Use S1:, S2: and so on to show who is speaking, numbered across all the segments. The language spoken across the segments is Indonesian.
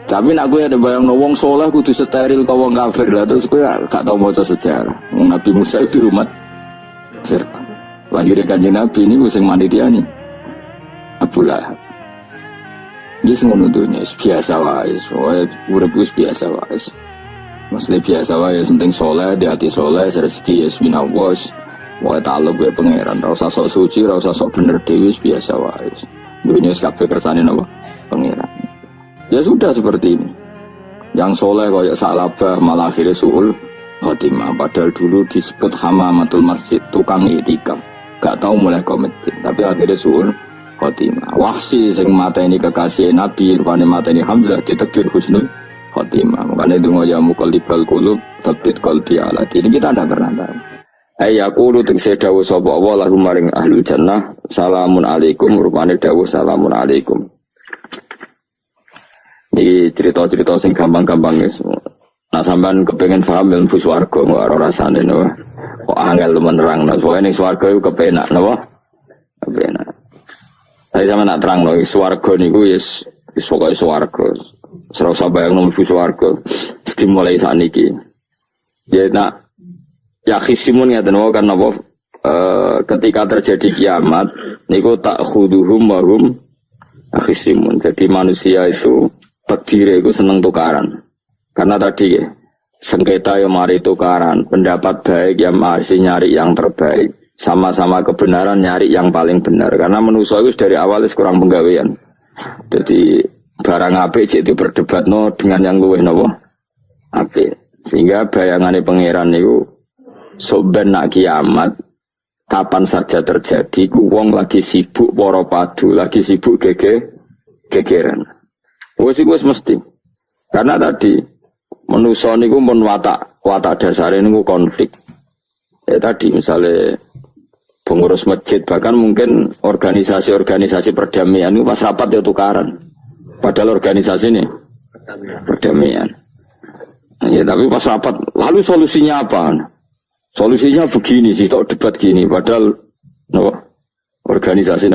S1: Tapi nak gue ada bayang wong soleh kudu steril kau wong kafir lah terus gue gak tau maca sejarah. Nabi Musa itu rumah Fir'aun. Lahirnya Kanjeng Nabi ini gue sing manitia nih. Abu Lahab. Dia ngono dunya biasa wae, wae urip wis biasa wae. Maksudnya biasa wae penting soleh, di hati soleh, rezeki ya minallah. Wae takluk gue pangeran, ora usah sok suci, ora usah sok bener dhewe biasa wae. Dunia kabeh kersane napa? Pangeran. Ya sudah seperti ini. Yang soleh kayak Salabah malah akhirnya suul khotimah. Padahal dulu disebut hamamatul masjid, tukang itikaf. Gak tahu mulai komitin, tapi akhirnya suul khotimah. Wahsi sing mata ini kekasih Nabi, rupanya mata ini Hamzah ditakdir husnul khotimah. Makanya itu ya muqallibal qulub tsabbit qalbi ala dini. Kita tidak pernah tahu. Ayaqulu tegese dawuh sapa Allah lahum maring ahlul jannah salamun alaikum, rupane dawuh salamun alaikum. Iki cerita-cerita sing gampang-gampang wis. Nah sampean kepengin paham ilmu swarga ora rasane no. Kok angel menerangno. Pokoke ning swarga iku kepenak napa? Kepenak. Saya sama nak terang loh, swarga niku wis pokoke swarga. Ora usah bayangno mlebu swarga. Dimulai sakniki. Ya nak ya khisimun ya tenwa kan apa ketika terjadi kiamat niku tak khuduhum wahum khisimun. Jadi manusia itu takdir itu seneng tukaran. Karena tadi sengketa yang mari tukaran, pendapat baik yang masih nyari yang terbaik, sama-sama kebenaran nyari yang paling benar. Karena manusia itu dari awal kurang penggawean. Jadi barang apik cek diperdebatno dengan yang luwih napa apik. Sehingga bayangannya pangeran itu soben nak kiamat kapan saja terjadi wong lagi sibuk para padu lagi sibuk gegeran wis mesti karena tadi manusa niku mun watak dasare niku konflik ya tadi misalnya pengurus masjid bahkan mungkin organisasi-organisasi perdamaian itu pas rapat ya tukaran padahal organisasi ini perdamaian ya tapi pas rapat lalu solusinya apa? Solusinya begini sih, tak debat gini. Padahal, organisasi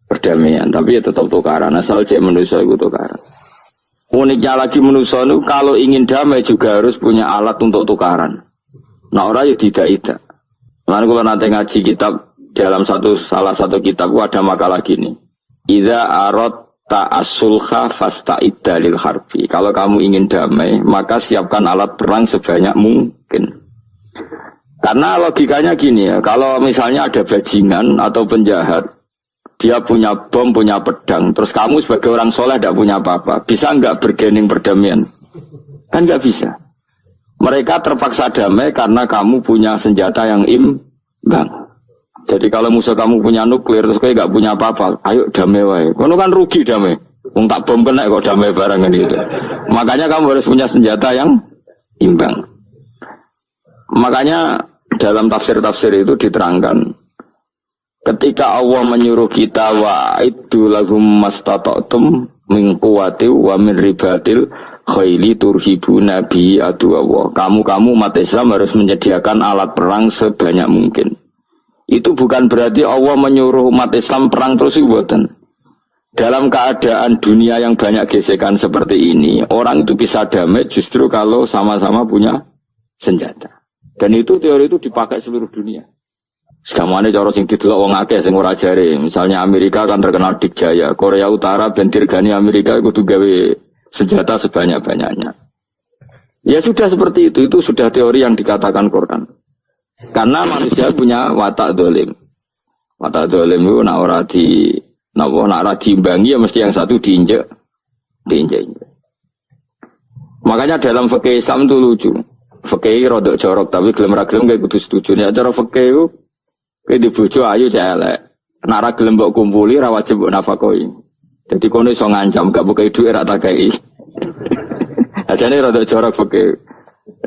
S1: perdamaian. Tapi ya tetap tukaran. Asal cek manusia itu tukaran. Uniknya lagi manusia itu kalau ingin damai juga harus punya alat untuk tukaran. Nah orang ya tidak. Lalu kalau nanti ngaji kitab dalam salah satu kitab ada makalah gini. Idza aradta as-sulha fasta'idda lil harbi. Kalau kamu ingin damai, maka siapkan alat perang sebanyak mungkin. Karena logikanya gini ya, kalau misalnya ada bajingan atau penjahat, dia punya bom, punya pedang, terus kamu sebagai orang soleh tidak punya apa-apa, bisa nggak bergening perdamaian? Kan nggak bisa. Mereka terpaksa damai karena kamu punya senjata yang imbang. Jadi kalau musuh kamu punya nuklir, terus kayak nggak punya apa-apa, ayo damai wae. Kamu kan rugi damai. Wong tak bom kena kok damai barengan gitu. Makanya kamu harus punya senjata yang imbang. Makanya dalam tafsir-tafsir itu diterangkan ketika Allah menyuruh kita wa'iddu lahum mastata'tum min quwwati wa min ribatil khaili turhibuna bi aduwwa. Kamu umat Islam harus menyediakan alat perang sebanyak mungkin. Itu bukan berarti Allah menyuruh umat Islam perang terus ibuatan. Dalam keadaan dunia yang banyak gesekan seperti ini, orang itu bisa damai justru kalau sama-sama punya senjata. Dan itu teori itu dipakai seluruh dunia. Sekamane cara sing didelok wong akeh sing ora jare. Misalnya Amerika kan terkenal dikjaya, Korea Utara ben dirgani Amerika kudu gawe senjata sebanyak-banyaknya. Ya sudah seperti itu sudah teori yang dikatakan Quran. Karena manusia punya watak dolim. Watak dolim itu nak ora diimbangi ya mesti yang satu diinjek. Makanya dalam fikih Islam itu lucu. Fikih rodok jorok tapi gelem ra gelem kayak kudu setuju. Nek cara fikih ku kayak di bojo ayu celek. Nek ra gelem mbok kumpuli ra wajib mbok nafakoi. Jadi kono iso ngancam gak buka dhuwit ra tak kei. Ajane rodok jorok fikih.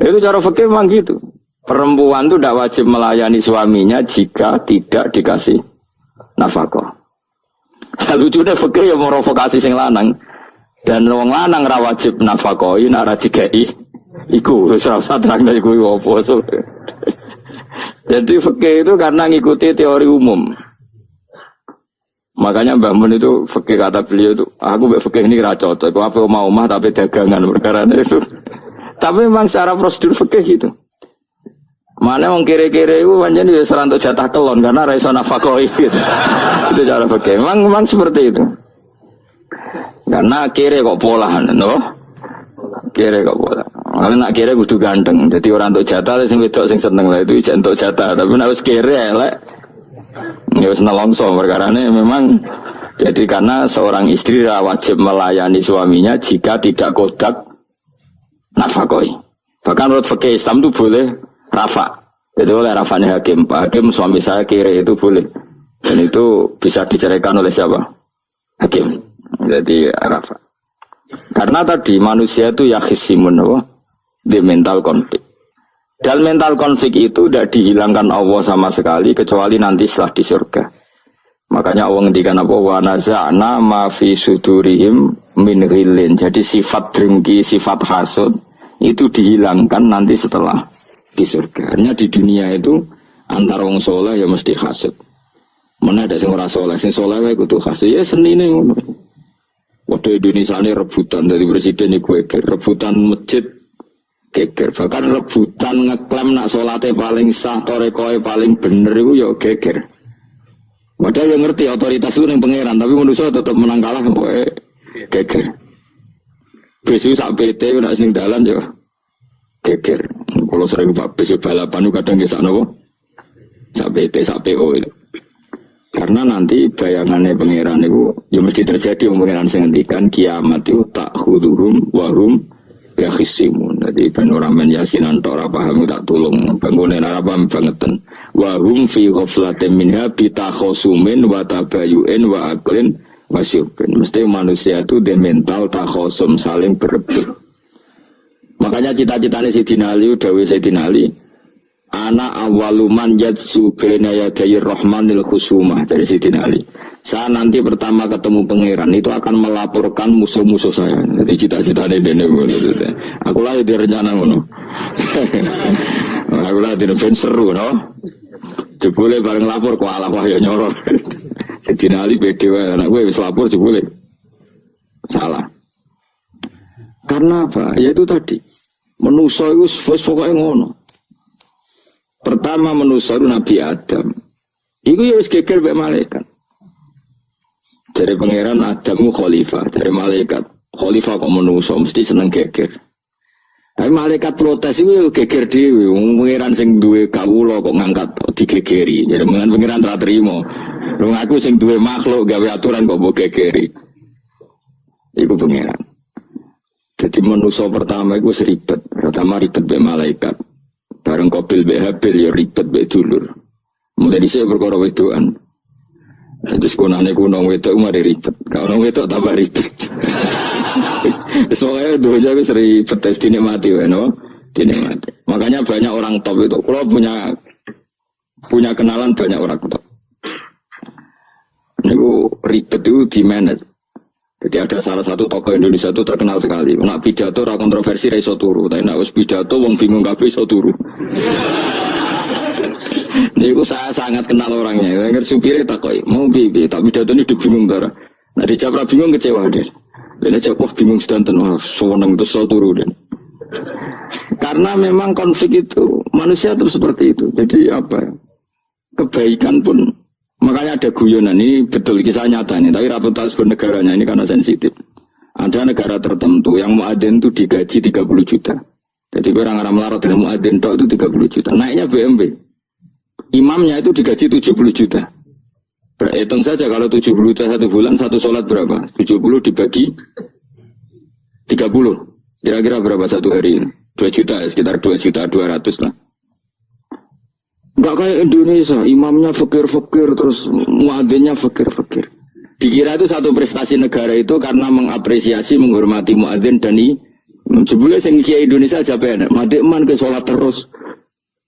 S1: Itu cara fikih memang gitu. Perempuan itu tidak wajib melayani suaminya jika tidak dikasih nafkah. Lucunya fikih yang merovokasi sing lanang. Dan wong lanang ra wajib nafakoi nek ra dikei. Iku serasa terang dari gue apa so. Jadi fikih itu karena ngikuti teori umum. Makanya Mbah Mun itu fikih kata beliau itu, aku fikih ini ra cocok. Aku apa mau omah tapi dagangan perkara itu. Tapi memang secara prosedur fikih gitu. Mana wong kere-kere itu pancen wis ora entuk jatah kelon karena ra iso nafakoi gitu. Itu cara fikih. Memang seperti itu. Karena kere kok pola, no? Kere kok pola. Kalau nak kere kudu ganteng. Jadi orang entuk jatah sing wedok sing seneng lah itu entuk jatah. Tapi nek wis kere elek ya wis nelongso perkarane memang jadi karena seorang istri wajib melayani suaminya jika tidak kodak nafakoi. Bahkan menurut fikih Islam itu boleh rafa. Jadi oleh rafanya hakim. Pak Hakim suami saya kiri itu boleh. Dan itu bisa diceraikan oleh siapa? Hakim. Jadi rafa. Karena tadi manusia itu ya khisimun di mental konflik. Dan mental konflik itu tidak dihilangkan Allah sama sekali kecuali nanti setelah di surga. Makanya Allah ngendikan apa? Wa naza'na ma fi sudurihim min ghillin. Jadi sifat dengki, sifat hasud itu dihilangkan nanti setelah di surga. Hanya di dunia itu antar wong soleh ya mesti hasud. Mana ada sing ora soleh, sing soleh wae kudu hasud. Ya senine ngono. Waktu Indonesia ini rebutan dari presiden iku rebutan masjid geger. Bahkan rebutan ngeklaim nak salate paling sah, torekoe paling bener itu ya geger. Padahal yang ngerti otoritas itu yang pangeran, tapi manusia tetap menang kalah kowe geger. Besu sak PT nak sing dalan ya geger. Kalau sering Pak besu balapan itu kadang nggih sak napa? Sak PT, sak PO itu. Karena nanti bayangannya pangeran itu ya mesti terjadi pangeran sing ngendikan kiamat itu tak khuduhum wahum ya khisimun. Jadi ben ora men yasinan tok ora paham tak tulung bangunan ora paham bangeten. Wahum fi ghaflatin minha bitakhosumin wa tabayu'in wa aklin wasyubin. Mesti manusia itu de mental takhosum saling berebut. Makanya cita-citanya Sayyidina Ali dawuh Sayyidina Ali ana awaluman yatsu baina yadayir rahmanil khusumah dari Sayyidina Ali. Saya nanti pertama ketemu pangeran itu akan melaporkan musuh-musuh saya. Jadi cita-citanya dene aku lah di rencana ngono. Aku lah di ben seru no. Jebule bareng lapor kok ala wah ya nyorot. Sayyidina Ali beda wae anak gue wis lapor jebule. Salah. Karena apa? Ya itu tadi. Manusa itu pokoknya ngono. Pertama manusia itu Nabi Adam. Itu ya wis geger mbek malaikat. Dari pangeran Adamu khalifah, dari malaikat khalifah kok manusia mesti seneng geger. Tapi malaikat protes itu geger dhewe, pangeran sing duwe kawula kok ngangkat digegeri. Jadi pangeran ra trimo. Lho aku sing duwe makhluk gawe aturan kok mbok gegeri. Iku pangeran. Jadi manusia pertama itu seribet, pertama ribet mbek malaikat. Bareng Qabil mbek Habil ya ribet mbek dulur. Mulai dhisik perkara wedokan. Terus kunane kunong wedok mari ribet. Kalau wedok tambah ribet. Soalnya dunia wis ribet tes dinikmati wae no. Dinikmati. Makanya banyak orang top itu. Kalau punya kenalan banyak orang top. Niku ribet itu di manage. Jadi ada salah satu tokoh Indonesia itu terkenal sekali. Nak pidato ora kontroversi ra iso turu, tapi nak wis pidato wong bingung kabeh iso turu. Niku saya sangat kenal orangnya. Nger supire takoki, "Mau piye?" Tak pidato ini bingung ta. Nah dijawab bingung kecewa deh. Dene jawab bingung sedanten, wah seneng terus iso turu deh. Karena memang konflik itu manusia tuh seperti itu. Jadi apa ya? Kebaikan pun makanya ada guyonan ini betul kisah nyata nih, tapi reputasi bernegaranya ini karena sensitif. Ada negara tertentu yang muadzin itu digaji 30 juta. Jadi orang-orang melarat dengan muadzin itu 30 juta. Naiknya BMW. Imamnya itu digaji 70 juta. Berhitung saja kalau 70 juta satu bulan, satu sholat berapa? 70 dibagi 30. Kira-kira berapa satu hari ini? 2 juta, sekitar 2 juta 200 lah. Enggak kayak Indonesia, imamnya fakir-fakir, terus muadzinnya fakir-fakir. Dikira itu satu prestasi negara itu karena mengapresiasi, menghormati muadzin dan jebule sing kiai Indonesia aja penak. Madekman ke sholat terus.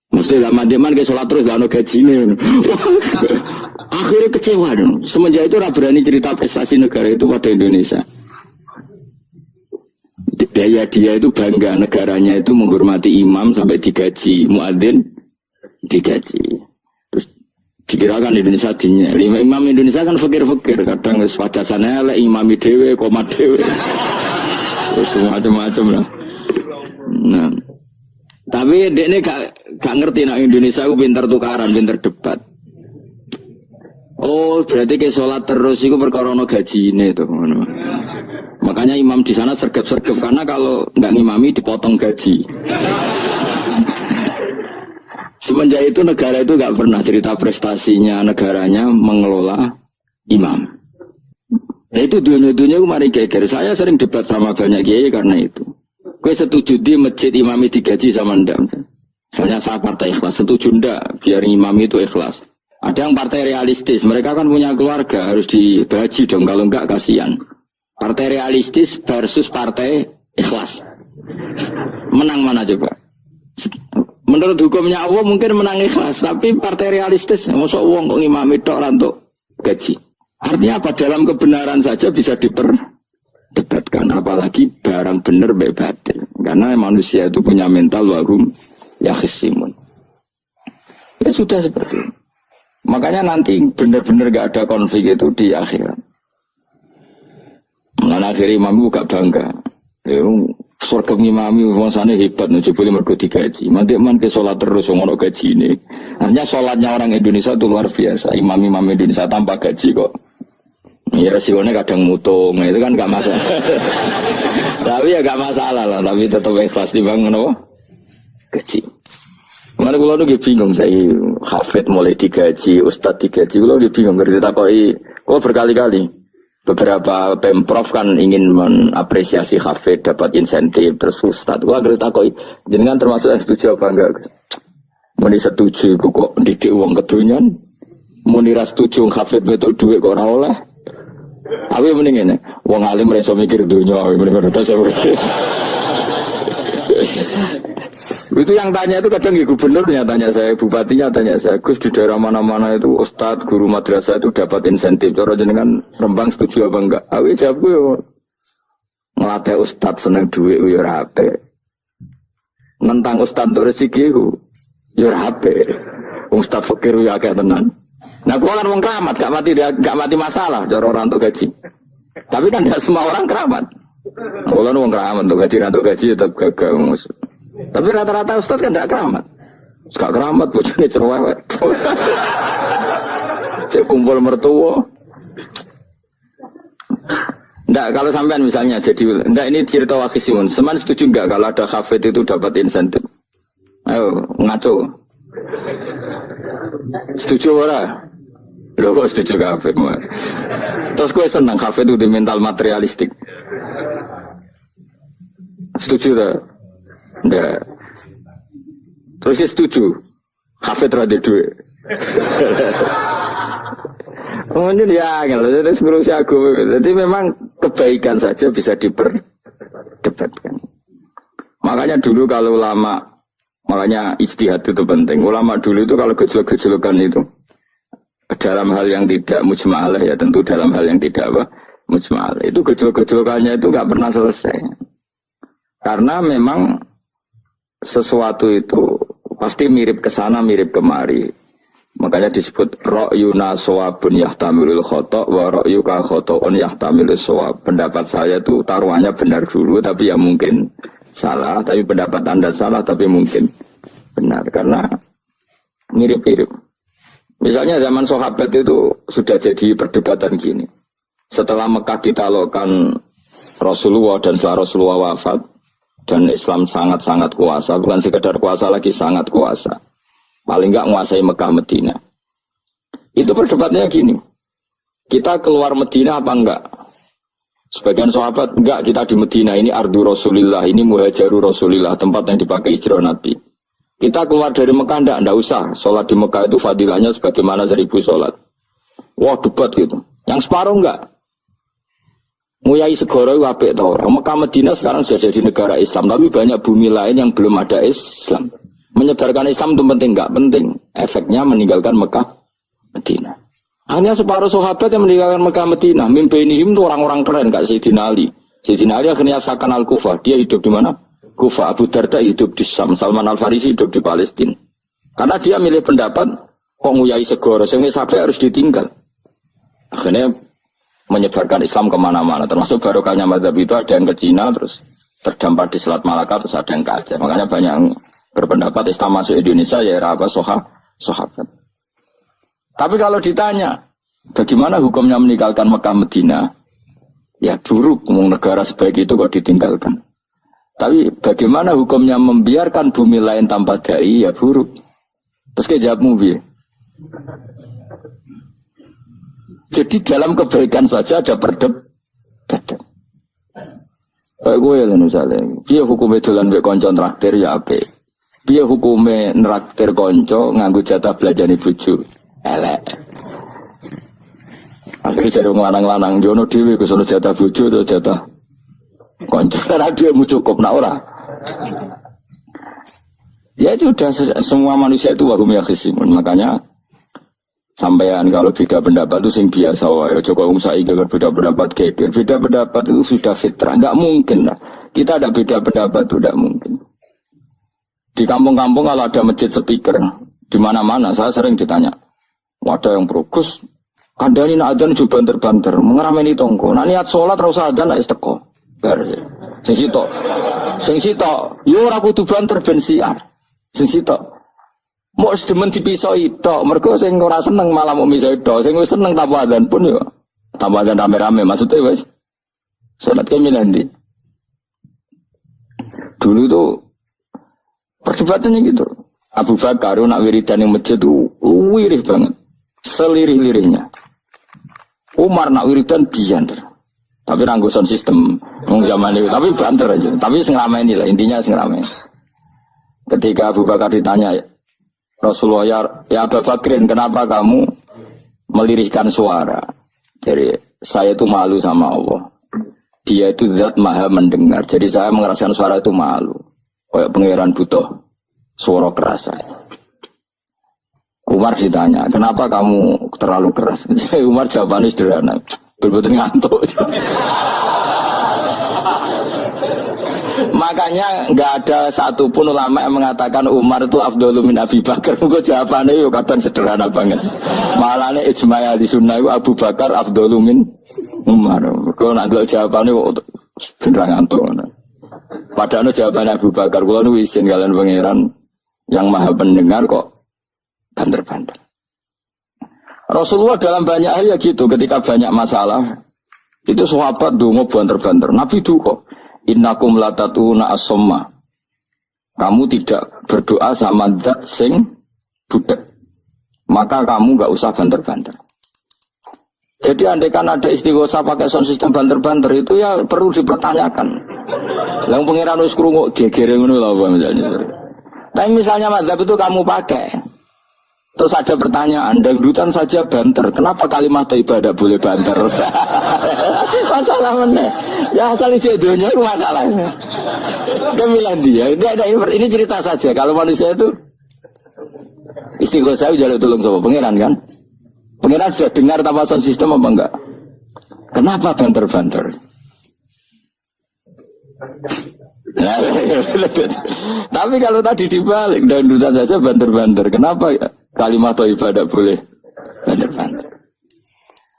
S1: Mesti lah madekman ke sholat terus lah ono gajine. Akhirnya kecewa dong. Semenjak itu ora berani cerita prestasi negara itu pada Indonesia. Dia itu bangga negaranya itu menghormati imam sampai digaji muadzin digaji. Terus Dikirakan Indonesia dinya. Imam Indonesia kan fakir-fakir, kadang wis wajasane elek imami dhewe, komat dhewe. Wis macam-macam lah. Nah. Tapi dekne gak ngerti nek Indonesia ku pinter tukaran, pinter debat. Oh, berarti ke sholat terus itu perkara ono gajine to ngono. Makanya imam di sana sergap-sergap karena kalau nggak ngimami dipotong gaji. Semenjak itu negara itu nggak pernah cerita prestasinya negaranya mengelola imam. Nah itu dunia-dunia mari geger. Saya sering debat sama banyak kiai karena itu. Gue setuju di masjid imami digaji sama ndak. Misalnya saya partai ikhlas setuju ndak biar imam itu ikhlas. Ada yang partai realistis, mereka kan punya keluarga harus digaji dong kalau enggak kasihan. Partai realistis versus partai ikhlas. Menang mana coba? Menurut hukumnya Allah mungkin menang ikhlas, tapi partai realistis, masuk uang kok ngimami tok rantuk gaji. Artinya apa? Dalam kebenaran saja bisa diperdebatkan, apalagi barang benar baik batil. Karena manusia itu punya mental wahum yakhisimun. Ya sudah seperti itu. Makanya nanti benar-benar gak ada konflik itu di akhirat. Nah akhirnya imam gak bangga. Surga ngimami wangsane hebat nuju boleh mergo digaji. Mantik man ke sholat terus ngono gaji ini. Artinya sholatnya orang Indonesia itu luar biasa. Imam-imam Indonesia tanpa gaji kok. Ya resikonya kadang mutung, itu kan gak masalah. Tapi ya gak masalah lah, tapi tetap ikhlas dibangun apa? Gaji. Kemarin kalau nu bingung saya hafid mulai digaji, ustadz digaji, kalau bingung ngerti takoi. Kalau berkali-kali beberapa pemprov kan ingin mengapresiasi hafid dapat insentif terus ustadz. Wah ngerti takoi. Jenengan termasuk yang setuju apa enggak? Muni setuju kok didik uang kedunyan. Muni ras setuju hafid betul duit kok ora oleh. Aku mending ngene, wong alim reso mikir dunya, mending ngono saya. Itu yang tanya itu kadang gubernurnya tanya saya, bupatinya tanya saya, Gus di daerah mana-mana itu ustadz, guru madrasah itu dapat insentif. Cara jenengan Rembang setuju apa enggak? Aku jawab yo ngelatih ustadz seneng duit yo ora apik. Nentang ustadz untuk rezeki yo ora apik. Ustadz fakir yo akeh tenan. Nah, gua kan wong keramat, gak mati masalah cara orang untuk gaji. Tapi kan tidak semua orang keramat. Gua kan wong keramat untuk gaji tetap gagal. Tapi rata-rata ustadz kan tidak keramat. Gak keramat, bojone cerewet. Cek kumpul mertua. Nggak, kalau sampean misalnya jadi, nggak ini cerita wakisimun. Seman setuju nggak kalau ada hafid itu dapat insentif? Ayo ngaco. Setuju ora? Loh kok setuju hafid? Terus gue senang hafid itu di mental materialistik. Setuju tak? Nggak. Terus dia setuju hafid rada duit. Kemudian ya, jadi ngurusi aku. Jadi memang kebaikan saja bisa diperdebatkan. Makanya dulu kalau ulama, makanya ijtihad itu penting. Ulama dulu itu kalau gejolak-gejolakan itu dalam hal yang tidak mujma'alah ya tentu dalam hal yang tidak apa mujma'alah. Itu gejolak-gejolakannya itu nggak pernah selesai. Karena memang sesuatu itu pasti mirip ke sana, mirip kemari. Makanya disebut ra'yuna shawabun yahtamilul khata' wa ra'yuka khata'un yahtamilus shawab. Pendapat saya itu taruhannya benar dulu tapi ya mungkin salah, tapi pendapat Anda salah tapi mungkin benar karena mirip-mirip. Misalnya zaman sahabat itu sudah jadi perdebatan gini. Setelah Mekah ditaklukkan Rasulullah dan setelah Rasulullah wafat dan Islam sangat-sangat kuasa, bukan sekedar kuasa lagi sangat kuasa. Paling enggak menguasai Mekah Medina. Itu perdebatannya gini. Kita keluar Medina apa enggak? Sebagian sahabat enggak, kita di Medina ini ardu Rasulillah, ini muhajaru Rasulillah, tempat yang dipakai hijrah Nabi. Kita keluar dari Mekah enggak usah. Sholat di Mekah itu fadilahnya sebagaimana 1000 sholat. Wah debat gitu. Yang separuh enggak. Nguyai segoro apik ta ora. Mekah Medina sekarang sudah jadi negara Islam, tapi banyak bumi lain yang belum ada Islam. Menyebarkan Islam itu penting, enggak penting. Efeknya meninggalkan Mekah Medina. Hanya separuh sahabat yang meninggalkan Mekah Medina. Mimpenihim itu orang-orang keren, enggak Sayyidina Ali. Sayyidina Ali akhirnya sakan Al-Kufah. Dia hidup di mana? Kufah. Abu Darda hidup di Syam. Salman Al-Farisi hidup di Palestina. Karena dia milih pendapat kok nguyai segoro, sing wis apik harus ditinggal. Akhirnya menyebarkan Islam kemana-mana, termasuk barokahnya mazhab itu ada yang ke Cina, terus terdampar di Selat Malaka, terus ada yang ke Aceh. Makanya banyak yang berpendapat Islam masuk Indonesia ya era apa sahabat. Tapi kalau ditanya, bagaimana hukumnya meninggalkan Mekah Medina? Ya buruk, negara sebaik itu kok ditinggalkan. Tapi bagaimana hukumnya membiarkan bumi lain tanpa dai? Ya buruk. Terus kejawabmu piye? Jadi dalam kebaikan saja ada perdebatan. Kayak gue lah misalnya, dia hukumnya dolan mbek konco traktir ya apik. Dia hukumnya nraktir konco nganggo jatah belajani bojo elek. Akhirnya jadi ngelanang-lanang jono dhewe kesono jatah bojo atau jatah konco. Karena dia mau cukup nak ora. Ya itu sudah semua manusia itu wahum yakhisimun. Makanya sampean kalau beda pendapat itu sing biasa wae. Joko wong saiki kalau beda pendapat geger. Beda pendapat itu sudah fitrah. Enggak mungkin lah. Kita ada beda pendapat itu enggak mungkin. Di kampung-kampung kalau ada masjid speaker di mana-mana saya sering ditanya. Wadah yang berukus kandani nak adzan juga banter-banter mengerameni tonggo. Nak niat salat ra usah adzan nek teko. Bar. Sing sitok yo ora kudu banter ben siar. Sing sitok mau sedemen dipisoi tok, mergo sing ora seneng malah mau misoi tok, sing wis seneng tanpa adzan pun yo. Tanpa adzan rame-rame maksudnya wis. Salat kemilan ndi. Dulu tuh perdebatannya gitu. Abu Bakar nak wiridan yang masjid tuh wirih banget. Selirih-lirihnya. Umar nak wiridan bianter. Tapi ranggo sound system wong zaman itu, tapi banter aja. Tapi sing rameni lah, intinya sing rameni. Ketika Abu Bakar ditanya Rasulullah, ya Abu Bakrin, kenapa kamu melirihkan suara? Jadi saya itu malu sama Allah. Dia itu zat maha mendengar. Jadi saya mengeraskan suara itu malu. Kayak pangeran butuh suara keras. Umar ditanya, kenapa kamu terlalu keras? Umar jawabannya sederhana. Betul-betul ngantuk. Makanya nggak ada satupun ulama yang mengatakan Umar itu afdhalu min Abi Bakar. Mungkin jawabannya yuk kadang sederhana banget. Malahnya ijma' ahli sunnah itu Abu Bakar afdhalu min Umar. Kalau nak jawabannya beneran ngantuk. Padahal jawabannya Abu Bakar. Kalau nu izin kalian pangeran yang maha pendengar kok banter-banter. Rasulullah dalam banyak hal ya gitu. Ketika banyak masalah itu sahabat dongo banter-banter. Nabi duka. Innakum latatuna as-somma. Kamu tidak berdoa sama zat sing budek. Maka kamu enggak usah banter-banter. Jadi andaikan ada istighosah pakai sound system banter-banter itu ya perlu dipertanyakan. Yang pengiran wis krungu gegere ngono lho Pak misalnya. Tapi misalnya mazhab itu kamu pakai. Terus ada pertanyaan, dangdutan saja banter. Kenapa kalimat ibadah boleh banter? Masalah mana? Ya asal isi dunia itu masalahnya. Kemilan dia. Ini cerita saja. Kalau manusia itu istighosah jaluk tolong sama pangeran kan? Pangeran sudah dengar tanpa sound system apa enggak? Kenapa banter-banter? Tapi kalau tadi dibalik dangdutan saja banter-banter. Kenapa ya? Kalimat ibadah boleh banter-banter.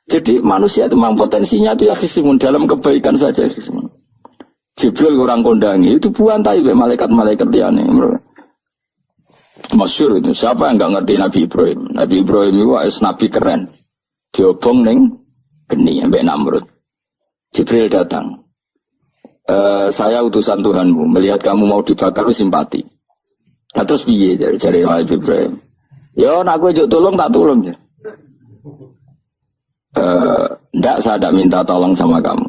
S1: Jadi manusia itu memang potensinya itu ya khisimun dalam kebaikan saja khisimun. Jibril orang kondangi itu buantai malaikat-malaikat liane. Masyhur itu. Siapa yang enggak ngerti Nabi Ibrahim? Nabi Ibrahim itu nabi keren. Diobong ning geni ambek Namrud. Jibril datang. Saya utusan Tuhanmu, melihat kamu mau dibakar simpati. Nah terus piye jare Nabi Ibrahim? Yo, nak gue juk tolong tak tolong ya. Ndak saya tidak minta tolong sama kamu.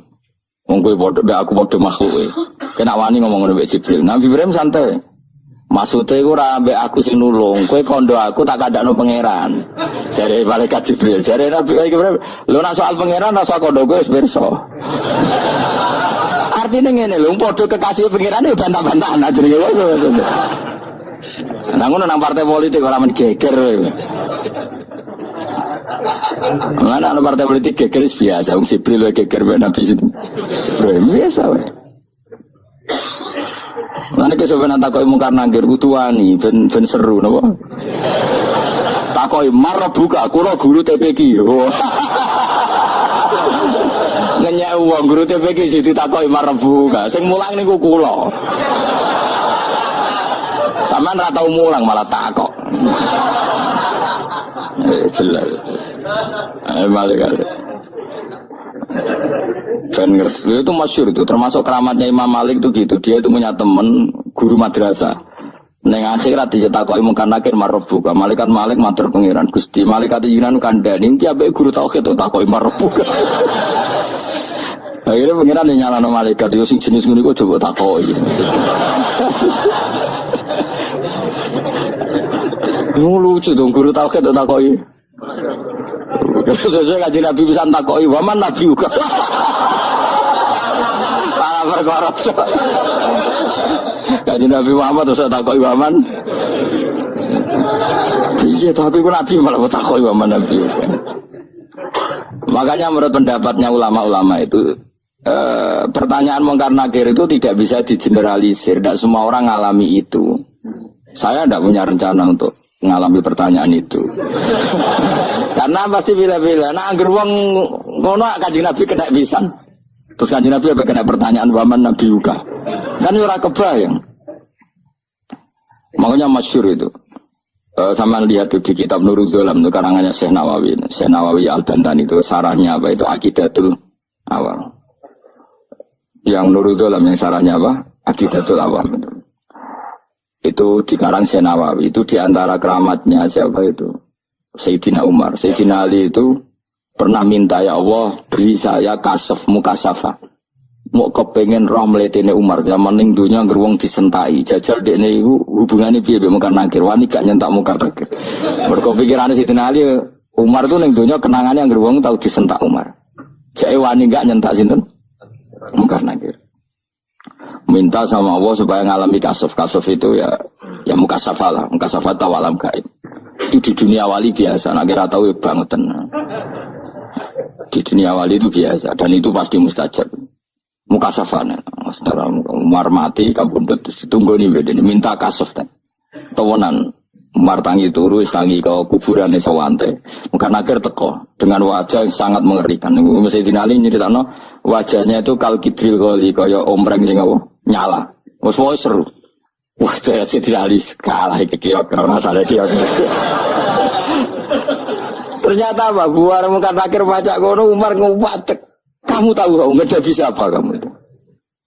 S1: Mungkin aku bodoh makhluk. Kena wani ngomong dengan Jibril. Nabi Ibrahim santai. Maksudnya aku rambe aku sing nulung. Kue kondo aku tak kadakno pangeran. Jare malaikat Jibril. Jare Nabi Ibrahim. Lo nak soal pangeran, nak soal kondo gue berso. Artinya ngene lho, podo kekasih pangeran yo bantah-bantahan aja jenenge wae. Nah ngono nang partai politik ora men geger. Mana nang partai politik geger biasa, wong Jibril wae geger ben Nabi itu. Biasa wae. Lan iki sampeyan tak kok mungkar nangger kudu wani ben seru napa? Takoi marabuka, kula guru TPQ. Ngenyek wong guru TPQ situ takoi marabuka. Sing mulang niku kula. Sampeyan ra tau mulang malah takok. Jelas. Balik. Dan itu masyhur itu, termasuk keramatnya Imam Malik itu gitu. Dia itu punya teman guru madrasah. Neng akhirat dicetakoki mungkar nakir marbuka. Malaikat Malik matur pengiran Gusti. Malaikat jinan kandhani iki ambek guru tauhid itu takoki marbuka. Akhirnya pengiran nyalano malaikat yo sing jenis ngono iku coba takoki. Lucu dong guru tauhid itu takoki. Sesuai kajian Nabi bisa takoki waman Nabi juga. Para perkara. Kajian Nabi Muhammad terus takoki waman. Iya tapi pun Nabi malah takoki waman Nabi juga. Makanya menurut pendapatnya ulama-ulama itu pertanyaan mungkar nakir itu tidak bisa digeneralisir. Tidak semua orang ngalami itu. Saya tidak punya rencana untuk mengalami pertanyaan itu. Karena pasti bila-bila nah angger wong ngono Kanjeng Nabi kena pisan. Terus Kanjeng Nabi apa kena pertanyaan waman Nabi juga. Kan ora kebayang. Makanya masyhur itu. Sama lihat tuh di kitab Nurul Dzolam itu karangannya Syekh Nawawi. Syekh Nawawi Al-Bantani itu sarahnya apa itu Aqidatul Awam. Yang Nurul Dzolam yang sarahnya apa? Aqidatul Awam itu. Itu di karang Syekh Nawawi itu diantara keramatnya siapa itu Sayyidina Umar. Sayyidina Ali itu pernah minta ya Allah beri saya kasaf mukasafah mau kepengen roh mletene Umar zaman ning dunya ngeruwong disentai jajal dekne iku hubungane piye mbek mungkar nakir wani gak nyentak mungkar nakir mergo pikirane Sayyidina Ali Umar tuh ning dunya kenangane ngeruwong tau disentak Umar jake wani gak nyentak sinten mungkar nakir minta sama Allah supaya ngalami kasaf itu ya mukasafah lah, mukasafah tawalam gaib. Itu di dunia wali biasa, nak kira tahu banget. Di dunia wali itu biasa dan itu pasti mustajab. Mukasafah, saudara Umar mati, kabundut terus ditunggu nih beda, minta kasaf kan. Tawanan Umar tangi turu, tangi ke kuburan sawante. Mungkin akhir teko dengan wajah yang sangat mengerikan. Mesti dinali nyeritakno wajahnya itu kal kidril kali kaya ompreng sing apa nyala. Wes wae seru. Wah, saya dinali kalah iki kira rasane dia. Ternyata apa? Buar mungkin akhir pacak kono Umar nguwatek. Kamu tahu enggak bisa apa kamu itu?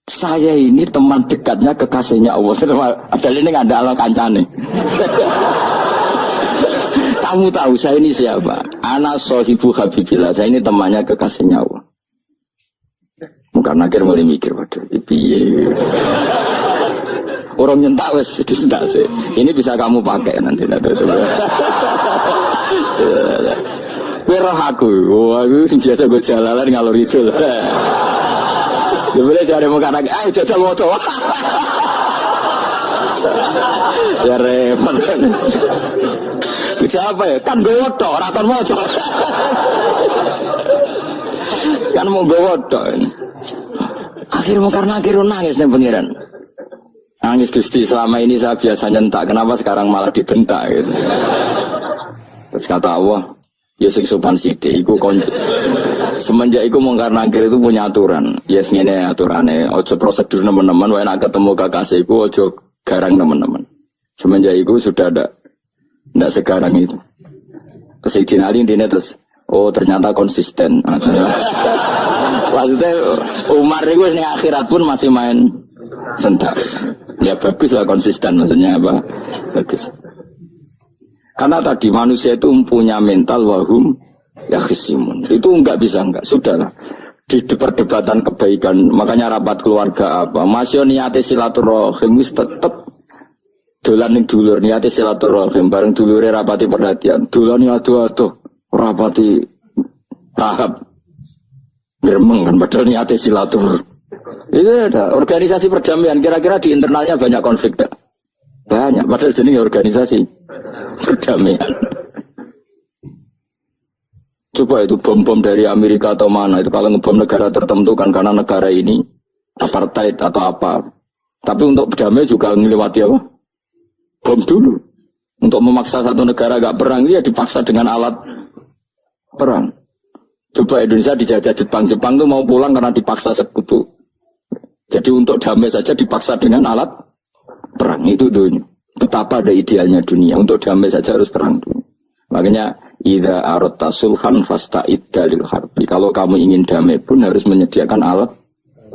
S1: Saya ini teman dekatnya kekasihnya Allah. Padahal ini nggak ada ala kancane. Kamu tahu saya ini siapa? Ana sohibu habibillah. Saya ini temannya kekasihnya Allah. Bukan akhir mulai mikir, waduh, piye. Orang nyentak wes disentak sih. Ini bisa kamu pakai nanti. Wirah aku, aku biasa gue jalanan ngalor itu. Boleh cari muka anak, ayo jajal moto. Ya repot. Siapa ya? Kan gue woto, raton moto. Kan mau gue woto. Akhirnya karena akhirnya nangis nih pengiran. Nangis Gusti, selama ini saya biasa nyentak, kenapa sekarang malah dibentak gitu. Terus kata Allah, ya sing sopan sithik iku kon semenjak iku mungkar nakir itu punya aturan. Yes ngene aturane, ojo prosedur teman-teman wae nek ketemu kekasihku ojo garang teman-teman. Semenjak iku sudah ndak segarang itu. Terus dinali intine terus oh ternyata konsisten. Maksudnya Umar itu ning akhirat pun masih main sentak. Ya bagus lah konsisten maksudnya apa? Bagus. Karena tadi manusia itu punya mental wahum ya khisimun. Itu enggak bisa enggak. Sudahlah. Di perdebatan kebaikan, makanya rapat keluarga apa? Masih niate silaturahim wis tetep dolan ning dulur niate silaturahim bareng dulure rapati perhatian. Dolan ado-ado rapati tahap gremeng kan padahal niate silaturahim. Itu ada organisasi perdamaian kira-kira di internalnya banyak konflik tak? Banyak, padahal jenis organisasi perdamaian. Coba itu bom-bom dari Amerika atau mana itu kalau ngebom negara tertentu kan karena negara ini apartheid atau apa. Tapi untuk berdamai juga melewati apa? Bom dulu. Untuk memaksa satu negara gak perang, dia dipaksa dengan alat perang. Coba Indonesia dijajah Jepang tuh mau pulang karena dipaksa sekutu. Jadi untuk damai saja dipaksa dengan alat perang. Itu dunia. Betapa ada idealnya dunia. Untuk damai saja harus perang. Makanya idza aradta sulhan fasta'id dalil harbi. Kalau kamu ingin damai pun harus menyediakan alat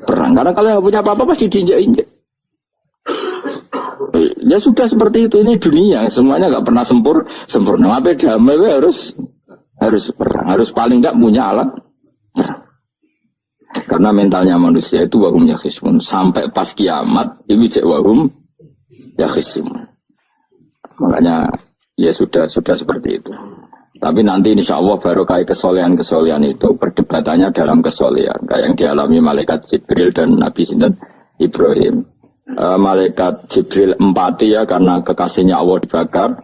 S1: perang. Karena kalau nggak punya apa-apa pasti diinjak-injak. Ya sudah seperti itu, ini dunia semuanya nggak pernah sempurna. Tapi damai harus perang, harus paling nggak punya alat perang. Karena mentalnya manusia itu wahum yakhismun, sampai pas kiamat itu cek wahum yakhismun. Makanya ya sudah seperti itu. Tapi nanti insya Allah baru kayak kesolehan itu perdebatannya dalam kesolehan kayak yang dialami malaikat Jibril dan Nabi Sinten Ibrahim. Malaikat Jibril empati ya karena kekasihnya Allah dibakar.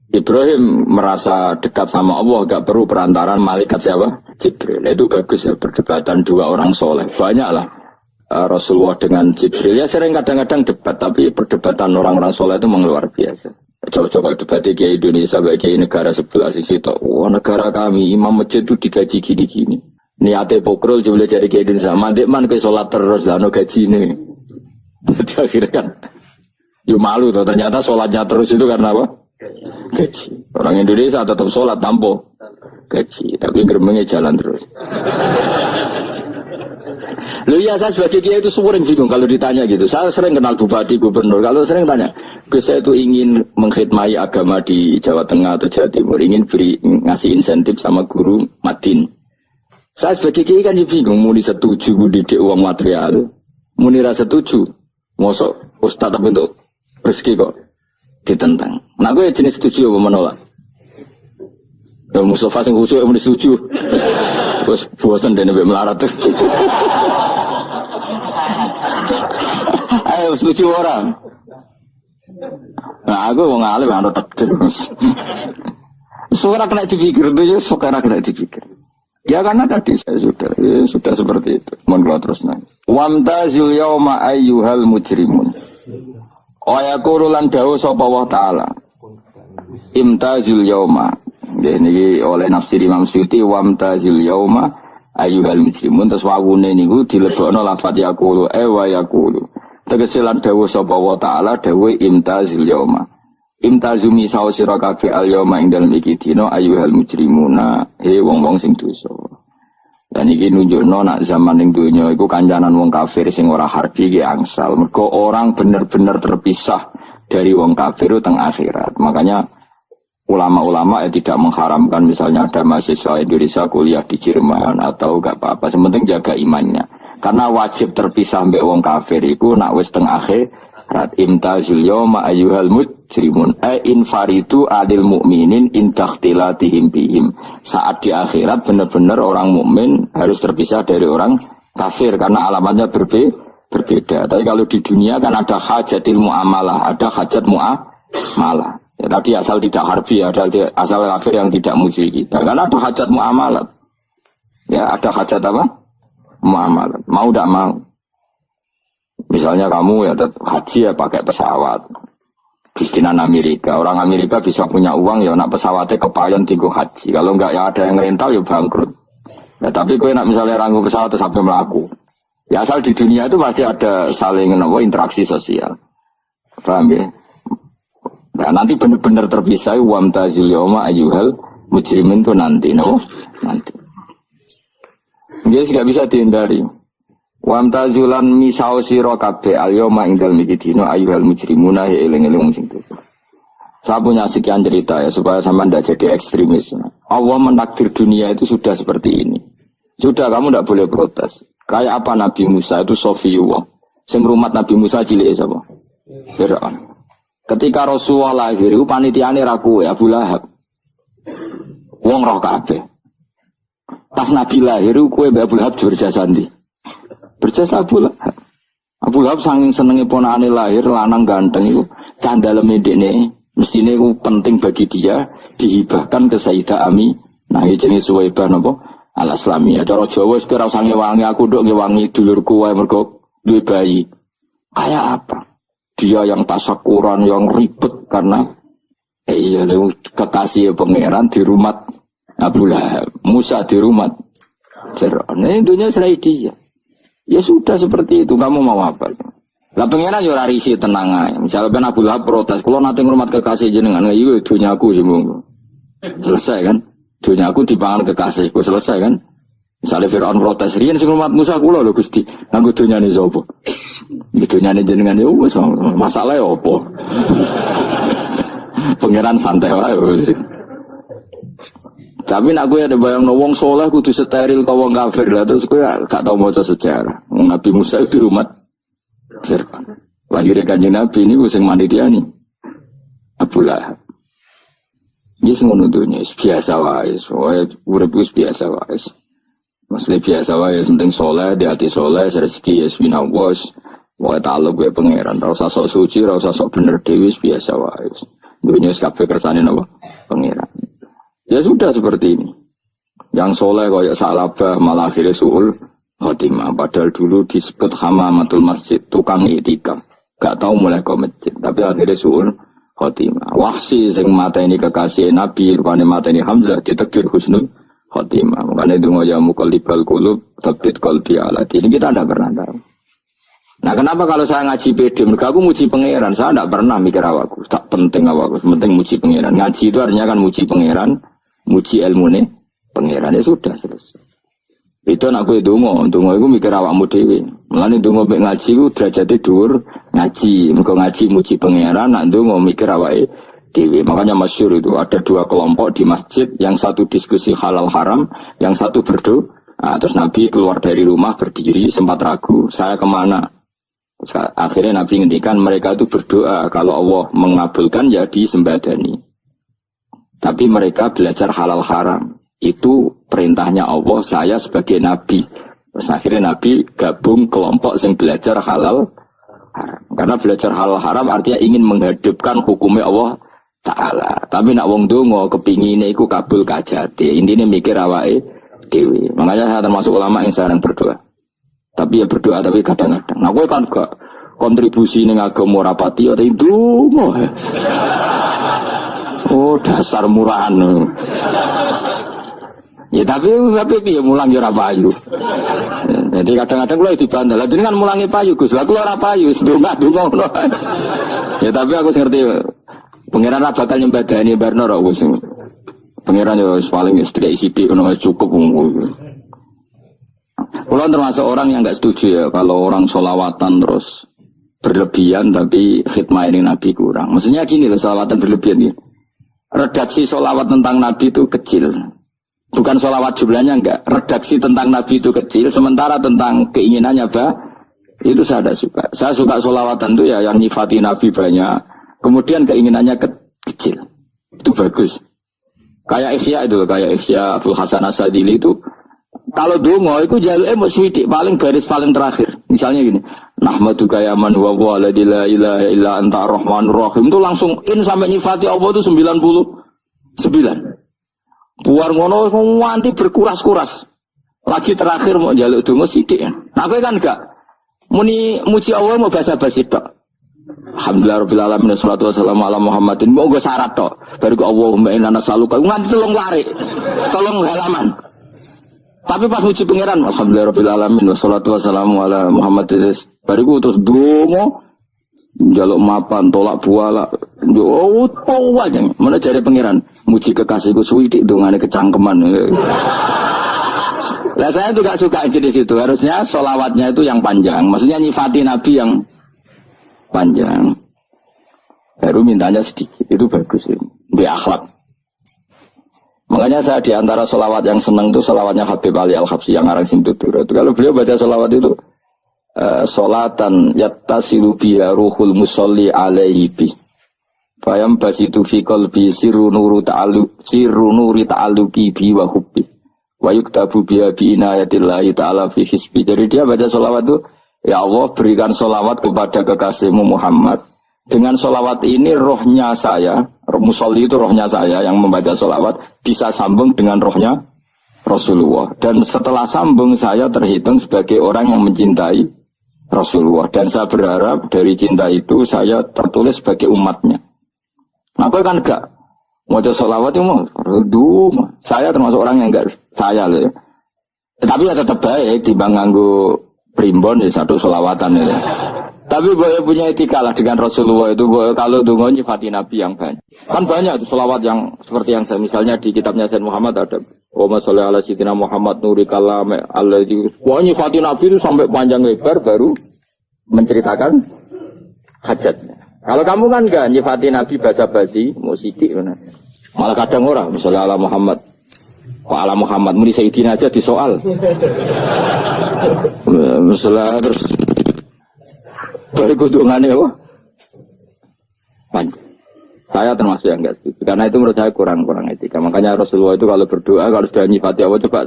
S1: Ibrahim merasa dekat sama Allah, gak perlu perantaran malaikat siapa? Jibril. Itu bagus ya perdebatan dua orang soleh. Banyaklah Rasulullah dengan Jibril. Ya sering kadang-kadang debat, tapi perdebatan orang-orang soleh itu memang luar biasa. Coba-coba debat di Indonesia bagi negara sebelah sisi itu. Wah negara kami imam masjid itu digaji gini-gini. Niatnya pokrol coba cari ke Indonesia. Mandik man ke sholat terus lah no gaji ini. Jadi akhirnya kan, ya malu tuh. Ternyata sholatnya terus itu karena apa? Gaji. Orang Indonesia tetap sholat tanpa gaji, tapi gerbangnya jalan terus. Loh ya saya sebagai kiai itu sering bingung kalau ditanya gitu. Saya sering kenal bupati, gubernur. Kalau sering tanya, saya itu ingin mengkhidmati agama di Jawa Tengah atau Jawa Timur, ingin ngasih insentif sama guru Madin. Saya sebagai kiai kan bingung, muni setuju didik uang material, muni rasa setuju, mosok ustaz tapi untuk rezeki kok ditentang. Nah gue jenis setuju apa menolak? Ya Mustafa sing khusyuk muni setuju. Terus bosan dene mbek melarat tuh. Ayo setuju orang. Nah aku wong alim ana takdir. Suara kena dipikir tuh ya, suara kena dipikir. Ya karena tadi saya sudah seperti itu. Mohon kalau terus nang. Wamtazil yauma ayyuhal mujrimun. Ayaqulu lan dawuh sapa wa ta'ala. Imtazil yauma. Niki oleh nafsir Imam Suyuti wamtazil yauma ayyuhal mujrimun. Terus wawune niku dilebokno lafaz yaqulu wa yaqulu. Tegese lan dawuh sapa wa ta'ala dawuh imtazil yauma. Imtazumi sawo sira kabeh al yauma ing dalem iki dina ayyuhal mujrimuna wong-wong sing dosa. Dan iki nunjukno nak zaman ning donya iku kancanan wong kafir sing ora harbi iki angsal. Mergo orang bener-bener terpisah dari wong kafir teng akhirat. Makanya ulama-ulama tidak mengharamkan misalnya ada mahasiswa Indonesia kuliah di Jerman atau gak apa-apa. Sementing jaga imannya. Karena wajib terpisah mbek wong kafir iku nak wis teng akhirat. Imtazil yauma ayyuhal mujrimun infaridu adil mu'minin intakhtilatihim bihim. Saat di akhirat benar-benar orang mukmin harus terpisah dari orang kafir karena alamatnya berbeda. Tapi kalau di dunia kan ada hajatil muamalah, ada hajat muamalah. Ya, tadi asal tidak harbi, ada asal kafir yang tidak musuh kita. Karena ada hajat muamalah. Ya, ada hajat apa? Muamalah. Mau tidak mau. Misalnya kamu ya haji ya pakai pesawat bikinan Amerika. Orang Amerika bisa punya uang ya nak pesawatnya kepayon tinggu haji. Kalau enggak ya ada yang rental ya bangkrut. Ya tapi kau nak misalnya ranggu pesawat terus sampai melaku. Ya asal di dunia itu pasti ada saling interaksi sosial. Paham ya? Nah nanti benar-benar terpisah wamtazil yauma ayyuhal mujrimin itu nanti nanti. Dia tidak bisa dihindari. Wamtazulan misau sira kabeh al-yauma indal mikidino ayyuhal mujrimuna eling-eling sing itu. Saya punya sekian cerita ya supaya sama ndak jadi ekstremis. Allah menakdir dunia itu sudah seperti ini. Sudah kamu ndak boleh protes. Kayak apa Nabi Musa itu Sofiyullah. Sing rumat Nabi Musa cilik sapa? Firaun. Ketika Rasulullah lahir itu panitiane ra kowe Abu Lahab. Wong roh kabeh. Pas Nabi lahir kowe Abu Lahab berjasa ndi? Berjasa Abu Lahab. Abu Lahab saking senenge ponakane lahir lanang ganteng itu candaleme dekne mestine iku penting bagi dia dihibahkan ke Sayyidah Ami. Nah iki jenenge Suwaibah napa? Al-Islamiyah. Cara Jawa wis ora usah ngewangi aku nduk ngewangi dulurku wae mergo duwe bayi. Kayak apa? Dia yang tasakuran yang ribet karena Iya, kekasih pangeran di rumah Abu Lahab, Musa di rumah Fir'aun. Ini dunia serai dia. Ya sudah seperti itu. Kamu mau apa? Lah pangeran yo ora risi tenang ae. Misalnya ben Abu Lahab protes, "Kulo nate ngurmat kekasih jenengan." Iya dunyaku sih monggo. Selesai kan? Dunyaku dipangan kekasihku, selesai kan? Misalnya Fir'aun protes, "Riyen sing ngurmat Musa kula lho Gusti." Nganggo dunyane sapa? Dunyane jenengan yo wis masalahe opo? Pangeran santai wae wis. Tapi nak gue ada bayang wong soleh kudu steril kau wong kafir lah terus gue gak tau maca sejarah. Nabi Musa itu rumah Fir'aun. Lahirnya kanjeng Nabi ini gue sing manitiani Abu Lahab. Dia ngono dunya biasa wae, urip wis biasa wae. Maksudnya biasa wae penting soleh, di hati soleh, rezeki ya swinawos. Wae ta'aluk gue pangeran, ora usah sok suci, ora usah sok bener dhewe biasa wae. Dunya kabeh kersane napa? Pangeran. Ya sudah seperti ini. Yang soleh kayak Salabah malah akhirnya su'ul khotimah. Padahal dulu disebut hamamatul masjid, tukang itikaf. Gak tahu mulai ke masjid, tapi akhirnya su'ul khotimah. Wahsi sing mata ini kekasih Nabi, rupanya mata ini Hamzah, ditakdir husnul khotimah. Makanya itu ngoja muqallibal qulub, tabbit qalbi ala dini. Kita tidak pernah tahu. Nah kenapa kalau saya ngaji PD, mereka aku muji pangeran, saya tidak pernah mikir awakku, tak penting awakku, penting muji pangeran. Ngaji itu artinya kan muji pangeran, muji ilmu nih pangeran, ya sudah selesai. Itu anak gue dongo itu mikir awakmu dewi. Mulane dongo mek ngaji ku derajate dhuwur ngaji, mergo ngaji muji pangeran, nak dongo mikir awake dewi. Makanya masyhur itu ada dua kelompok di masjid, yang satu diskusi halal haram, yang satu berdoa. Nah, terus Nabi keluar dari rumah berdiri sempat ragu, saya kemana? Akhirnya Nabi ngendikan mereka itu berdoa kalau Allah mengabulkan ya disembadani. Tapi mereka belajar halal haram. Itu perintahnya Allah, saya sebagai Nabi. Terus akhirnya Nabi gabung kelompok yang belajar halal haram. Karena belajar halal haram artinya ingin menghadapkan hukumnya Allah Ta'ala. Tapi nak wong dongo kepinginnya itu kabul kajati. Intinya mikir awake dewi. Makanya saya termasuk ulama yang sering berdoa. Tapi ya berdoa tapi kadang-kadang. Nah gue kan gak kontribusi ning agama rapati atau itu. Oh dasar murahan. Ya tapi ya mulang ya ora payu. Jadi kadang-kadang kula dibandel. Jadi kan mulangi payu Gus. Lah kula ora payu, ndonga-ndonga ngono. Ya tapi aku ngerti pangeran ra bakal nyembadani barno ra Gus. Pangeran yo paling istri sithik ngono cukup. Kula termasuk orang yang enggak setuju ya kalau orang sholawatan terus berlebihan tapi khidmah ini Nabi kurang. Maksudnya gini loh, sholawatan berlebihan ini. Redaksi sholawat tentang Nabi itu kecil. Bukan sholawat jumlahnya enggak. Redaksi tentang Nabi itu kecil. Sementara tentang keinginannya itu saya tidak suka. Saya suka sholawatan itu ya yang nyifati Nabi banyak. Kemudian keinginannya kecil. Itu bagus. Kayak Ihya Abdul Hasan As-Sadili itu. Kalau dongo itu jaluk swidik paling baris paling terakhir. Misalnya gini. Nahmaduka ya man huwa waladi la ilaha illa anta rahmanur rahim. Itu langsung in sampai nyifati Allah itu 99. Buar ngono nganti berkuras-kuras. Lagi terakhir mau jaluk dongo sithik. Nah kowe kan enggak muni muji Allah mau basa-basi tok. Alhamdulillah rabbil alamin wassalatu wassalamu ala Muhammadin. Mau go syarat tok. Baru Allahumma inna nas'aluka nganti telung lari. Tolong halaman. Tapi pas muji pangeran alhamdulillah rabbil alamin wassalatu wassalamu ala Muhammadin. Baru terus dongo jaluk mapan tolak buala. Oh, aja. Mana cari pangeran? Muji kekasihku suwidik dongane kecangkeman. Lah saya tuh gak suka jenis itu. Harusnya sholawatnya itu yang panjang. Maksudnya nyifati Nabi yang panjang. Baru mintanya sedikit. Itu bagus ini. Di akhlak. Makanya saya di antara sholawat yang senang itu sholawatnya Habib Ali Al-Habsyi yang ngarang Simtutur. Kalau beliau baca sholawat itu sholatan yattasilu biha ruhul musolli alaihi bi. Fayam basitu fi qalbi sirru nuri ta'alluqi bi wa hubbi. Wa yuktabu biha bi inayatillahi ta'ala fi hisbi. Jadi dia baca sholawat itu, ya Allah berikan sholawat kepada kekasihmu Muhammad. Dengan sholawat ini rohnya saya, musolli itu rohnya saya yang membaca sholawat, bisa sambung dengan rohnya Rasulullah. Dan setelah sambung saya terhitung sebagai orang yang mencintai Rasulullah. Dan saya berharap dari cinta itu saya tertulis sebagai umatnya. Nah, kau kan enggak Maca selawat itu mah redu. Saya termasuk orang yang enggak saya loh ya. Tapi ya tetap baik dibanding nganggo primbon ya satu selawatan ya. Tapi boleh punya etika lah dengan Rasulullah itu kalau dongo nyifati Nabi yang banyak. Kan banyak itu selawat yang seperti yang saya misalnya di kitabnya Sayyid Muhammad ada Wa sholli ala sayyidina Muhammad nuri kalam alladzi wa nyifati Nabi itu sampai panjang lebar baru menceritakan hajatnya. Kalau kamu kan enggak nyifati Nabi basa-basi, mau sidik mana. Malah kadang orang misalnya ala Muhammad. Kok ala Muhammad muni Sayyidina aja disoal. Misalnya terus dari kudungannya apa? Panjang. Saya termasuk yang enggak setuju. Karena itu menurut saya kurang etika. Makanya Rasulullah itu kalau berdoa, kalau sudah nyifati Allah, coba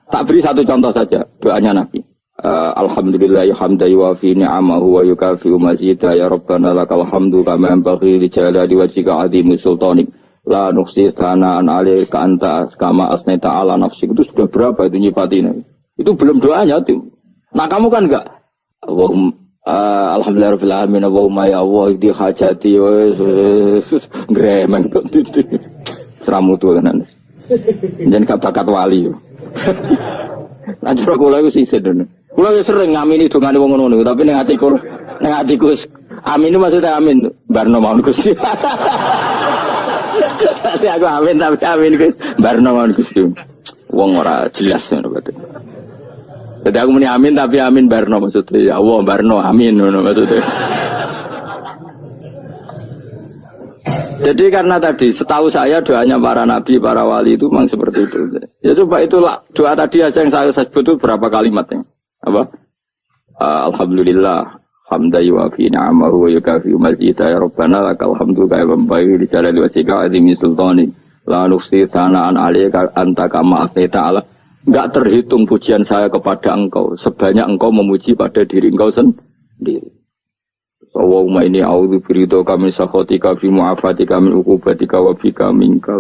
S1: tak beri satu contoh saja. Doanya Nabi. Alhamdulillah hamdan yuwafi ni'amahu wa yukafi'u mazidah ya Rabbana lakal hamdu kama yanbaghi li jalali wajhika 'azimi sultanik. La nuhsi thana'an 'alaika anta kama asnaita 'ala nafsik. Itu sudah berapa itu nyifati Nabi? Itu belum doanya itu. Nah kamu kan enggak Allahumma alhamdulillahirabbil alamin Allahumma ya Allah di hajati gremeng seramutu tenan. Jen bakat wali. Nah cara kula iku sisih dene. Kula wis sering ngamini dongane wong ngono niku, tapi ning atiku amin maksudnya amin barno mawon Gusti. Tapi aku amin tapi amin Gusti barno mawon Gusti. Wong ora jelas ngono berarti. Jadi aku muni amin tapi amin barno maksudnya ya Allah barno amin ngono maksudnya. Jadi karena tadi setahu saya doanya para nabi, para wali itu memang seperti itu. Ya coba itulah doa tadi aja yang saya sebut itu berapa kalimatnya? Apa? Alhamdulillah hamdan yuwafi ni'amahu wa yukafi'u mazidah ya Rabbana lakal hamdu kama yanbaghi li jalali wajhika 'azimi sultanik. La nuhsi thana'an 'alaika anta kama asnaita 'ala. Enggak terhitung pujian saya kepada engkau sebanyak engkau memuji pada diri engkau sendiri. Allahumma inni a'udzu biridhoka min sakhatika fi mu'afatika min uqubatika wa bika minka.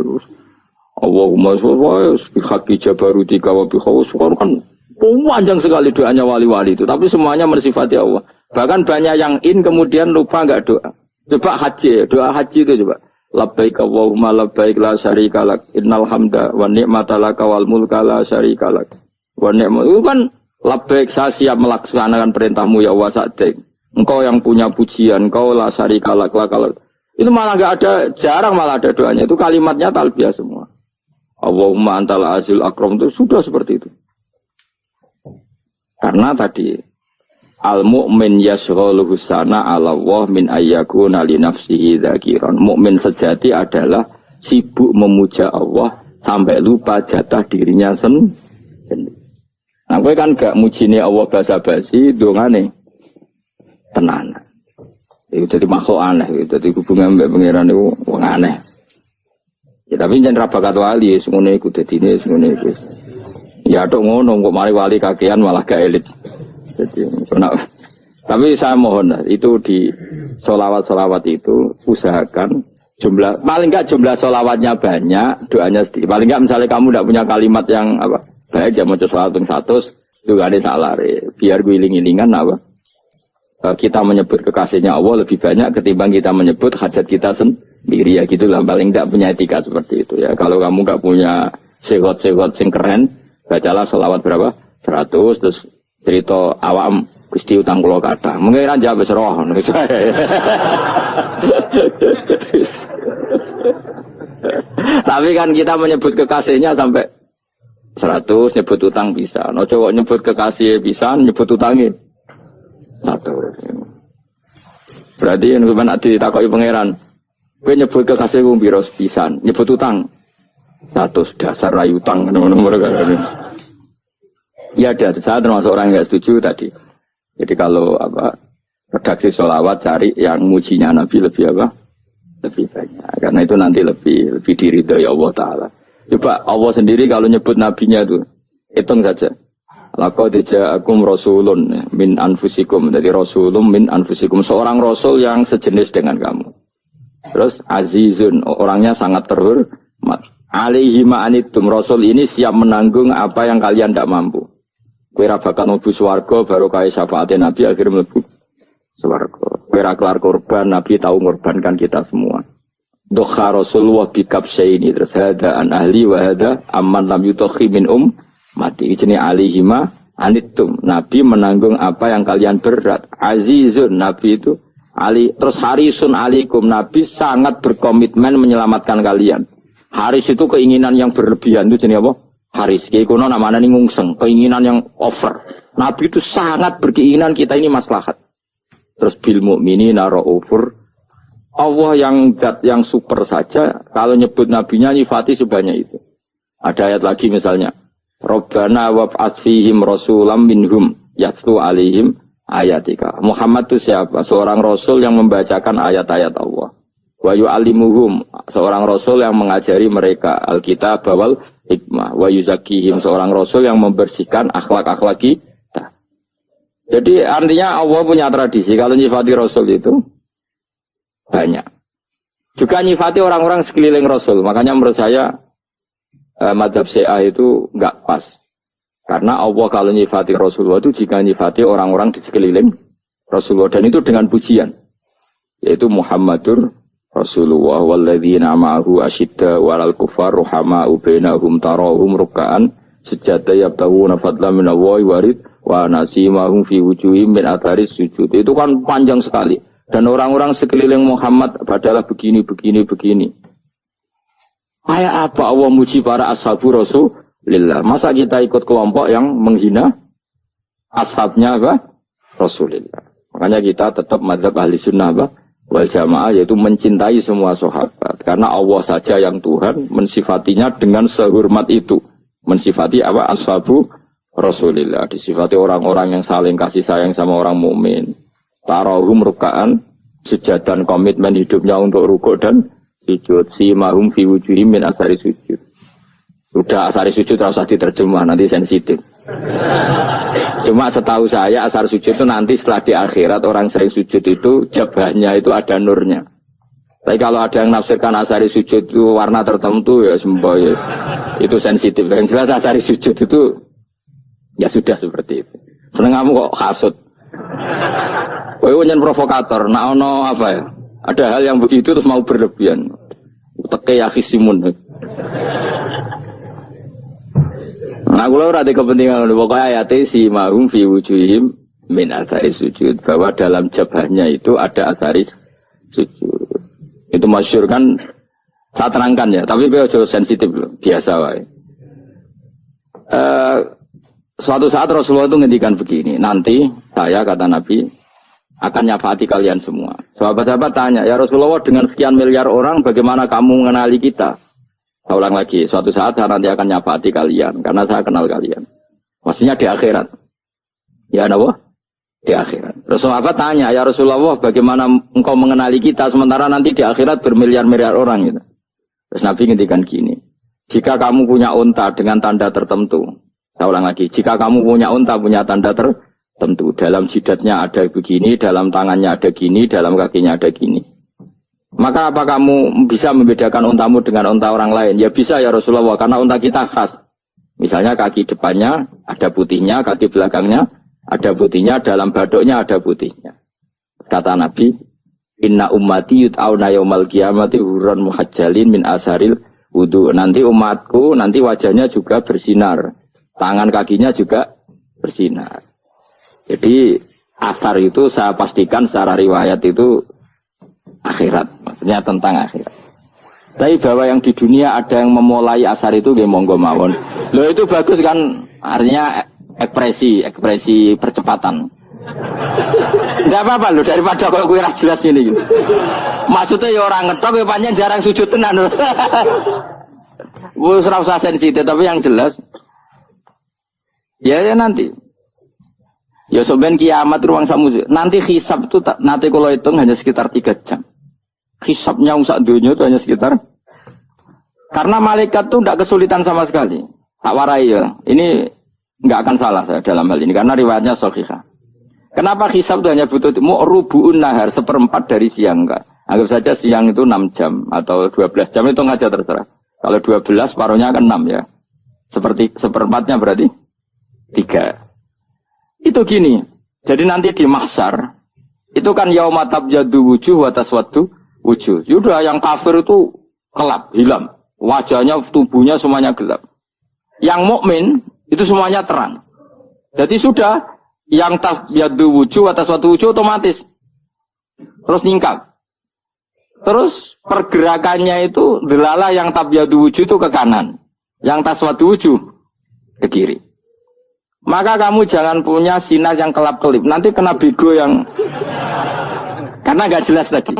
S1: Allahumma sholli bi haqqi jabarutika wa bi khawfika. Kan panjang sekali doanya wali-wali itu, tapi semuanya mensifati Allah. Bahkan banyak yang kemudian lupa enggak doa. Coba haji, doa haji itu coba. Labbaik Allahumma labbaik la syarika lak innal hamda wa ni'mata laka wal mulka la syarika lak. Wa ni'mat itu kan labbaik saya siap melaksanakan perintahmu ya Allah sa'dik. Engkau yang punya pujian, engkau la syarika lak lakal. Itu malah enggak ada, jarang malah ada doanya. Itu kalimatnya talbiyah semua. Allahumma antal azil akram itu sudah seperti itu. Karena tadi al-mu'min yashghaluhu sana 'ala Allah min ayyakuna li nafsihi dzakiran. Mukmin sejati adalah sibuk memuja Allah sampai lupa jatah dirinya sendiri. Nah, kowe kan gak mujine Allah basa-basi, dongane tenan. Itu jadi makhluk aneh, itu jadi hubungan mbek pangeran itu wong aneh. Ya tapi jangan rabakat wali, semuanya ikut ini, semuanya ikut. Ya tok ngono, kok mari wali kakean malah gak elit. Jadi, tapi saya mohon itu di solawat-solawat itu usahakan jumlah, paling enggak jumlah solawatnya banyak, doanya sedikit. Paling enggak misalnya kamu tidak punya kalimat yang apa, baik ya mau solawat yang 100, juga ada salah. Biar guling-gilingan apa. Kita menyebut kekasihnya Allah lebih banyak ketimbang kita menyebut hajat kita sendiri ya gitulah, paling enggak punya etika seperti itu ya. Kalau kamu enggak punya segot-segot sing keren, bacalah selawat berapa? 100 terus cerita awam Gusti utang kula kathah. Mengira jawab wis roh ngono. Tapi kan kita menyebut kekasihnya sampai 100, nyebut utang bisa. No cowok nyebut kekasih bisa, nyebut utangnya 1. Berarti yang sampeyan ditakoki pangeran, kowe nyebut kekasihku piro pisan, nyebut utang 100, dasar rayu utang ngono-ngono. Ya ada, saya termasuk orang yang nggak setuju tadi. Jadi kalau apa redaksi sholawat cari yang mujinya Nabi lebih apa? Lebih banyak. Karena itu nanti lebih diridhoi Allah Taala. Coba Allah sendiri kalau nyebut nabinya itu hitung saja. Laqad ja'akum rasulun min anfusikum. Jadi rasulun min anfusikum, seorang rasul yang sejenis dengan kamu. Terus azizun, orangnya sangat terhormat. Alaihi ma'anitum, rasul ini siap menanggung apa yang kalian tidak mampu. Kowe ra bakal mlebu swarga baru kaya syafaate Nabi akhirnya mlebu swarga. Kowe ra kelar korban, Nabi tahu ngorbankan kita semua. dokha Rasulullah bikab syaini terus hada an ahli wa hada amman lam yutokhi min mati ini alihima anittum. Nabi menanggung apa yang kalian berat. Azizun, Nabi itu ali, terus harisun alikum, Nabi sangat berkomitmen menyelamatkan kalian. Haris itu keinginan yang berlebihan itu jenis apa? Haris, kayak kuno namanya ini ngungseng, keinginan yang over. Nabi itu sangat berkeinginan kita ini maslahat. Terus bil mu'minina ra'ufur, Allah yang super saja, kalau nyebut nabinya nyifati sebanyak itu. Ada ayat lagi misalnya, Rabbana wab'ats fihim rasulam minhum yatlu alaihim ayatika. Muhammad itu siapa? Seorang rasul yang membacakan ayat-ayat Allah. Wa yu'allimuhum, seorang rasul yang mengajari mereka Alkitab wal hikmah. Wa yuzakkihim, seorang rasul yang membersihkan akhlak-akhlak kita. Jadi artinya Allah punya tradisi kalau nyifati rasul itu banyak. Juga nyifati orang-orang sekeliling rasul. Makanya menurut saya madhab Syiah itu enggak pas. Karena Allah kalau nyifati Rasulullah itu jika nyifati orang-orang di sekeliling Rasulullah. Dan itu dengan pujian. Yaitu Muhammadur Rasulullah walladzina ma'ahu asyidda walal kufar ruhama'u bainahum tarahum ruka'an sujada yabtahuna fadlan minallahi warid wa nasimahum fi wujuhim min atharis sujud. Itu kan panjang sekali. Dan orang-orang sekeliling Muhammad adalah begini. Kayak apa Allah muji para ashabu Rasulillah? Masa kita ikut kelompok yang menghina ashabnya apa? Rasulillah. Makanya kita tetap madzhab ahli sunnah apa? Wal jamaah, yaitu mencintai semua sahabat. Karena Allah saja yang Tuhan mensifatinya dengan sehormat itu. Mensifati apa? Ashabu Rasulillah. Disifati orang-orang yang saling kasih sayang sama orang mukmin. Tarahum ruka'an, sujud dan komitmen hidupnya untuk rukuk dan sujud. Si mahum fi wujuhim min asari sujud. Udah asari sujud terus diterjemah, nanti sensitif. Cuma setahu saya asar sujud itu nanti setelah di akhirat orang sering sujud itu jabahnya itu ada nurnya. Tapi kalau ada yang nafsirkan asari sujud itu warna tertentu ya semboh ya. Itu sensitif. Yang jelas asari sujud itu ya sudah seperti itu. Seneng kamu kok hasut. Kowe nyen provokator, nak ono apa ya? Ada hal yang begitu terus mau berlebihan. Teke ya khisimun. Nah, kalau ada kepentingan pokoknya ayat si mahum fi wujuhim min athari sujud, bahwa dalam jabahnya itu ada asaris sujud. Itu masyhur kan, saya terangkan ya, tapi jauh sensitif loh, biasa wae. Suatu saat Rasulullah itu ngendikan begini, nanti saya kata Nabi akan nyafati kalian semua. Sahabat-sahabat tanya, ya Rasulullah dengan sekian miliar orang bagaimana kamu mengenali kita? Saya ulang lagi, suatu saat saya nanti akan nyafati kalian karena saya kenal kalian. Maksudnya di akhirat. Ya apa? Di akhirat. Terus sahabat tanya, ya Rasulullah bagaimana engkau mengenali kita sementara nanti di akhirat bermiliar-miliar orang gitu. Terus Nabi ngendikan gini, jika kamu punya unta dengan tanda tertentu, saya ulang lagi, jika kamu punya unta punya tanda tertentu, dalam jidatnya ada begini, dalam tangannya ada gini, dalam kakinya ada gini. Maka apa kamu bisa membedakan untamu dengan unta orang lain? Ya bisa ya Rasulullah, karena unta kita khas. Misalnya kaki depannya ada putihnya, kaki belakangnya ada putihnya, dalam badoknya ada putihnya. Kata Nabi, inna ummati yut'auna yaumal qiyamati hurran muhajjalin min asaril wudu. Nanti umatku, nanti wajahnya juga bersinar. Tangan kakinya juga bersinar. Jadi asar itu saya pastikan secara riwayat itu akhirat, maksudnya tentang akhirat. Tapi bahwa yang di dunia ada yang memulai asar itu nggih monggo mawon. Loh itu bagus kan, artinya ekspresi percepatan. Enggak apa-apa loh, daripada kok kowe ora jelas ini. Maksudnya ya orang ngetok ya pancen jarang sujud tenan. Wis ora usah sensitif, tapi yang jelas ya nanti. Ya soben kiamat ruang samu. Nanti hisab itu nanti kalau hitung hanya sekitar 3 jam. Hisabnya sak dunia itu hanya sekitar. Karena malaikat itu tidak kesulitan sama sekali. Tak warai ya. Ini nggak akan salah saya dalam hal ini karena riwayatnya sahihah. Kenapa hisab itu hanya butuh rubu'un nahar, 1/4 dari siang enggak? Anggap saja siang itu 6 jam atau 12 jam itu aja terserah. Kalau 12 separuhnya kan 6 ya. Seperti 1/4-nya berarti 3. Itu gini, jadi nanti di mahsyar, itu kan yaumatab yadu wujuh wa taswaddu wujud. Yaudah yang kafir itu gelap, hilang. Wajahnya, tubuhnya semuanya gelap. Yang mukmin itu semuanya terang. Jadi sudah yang tabyadu wujud atas suatu wujud otomatis terus nyingkap. Terus pergerakannya itu delalah yang tabyadu wujud itu ke kanan, yang taswadu wujud ke kiri. Maka kamu jangan punya sinar yang kelap-kelip. Nanti kena bego yang karena nggak jelas tadi.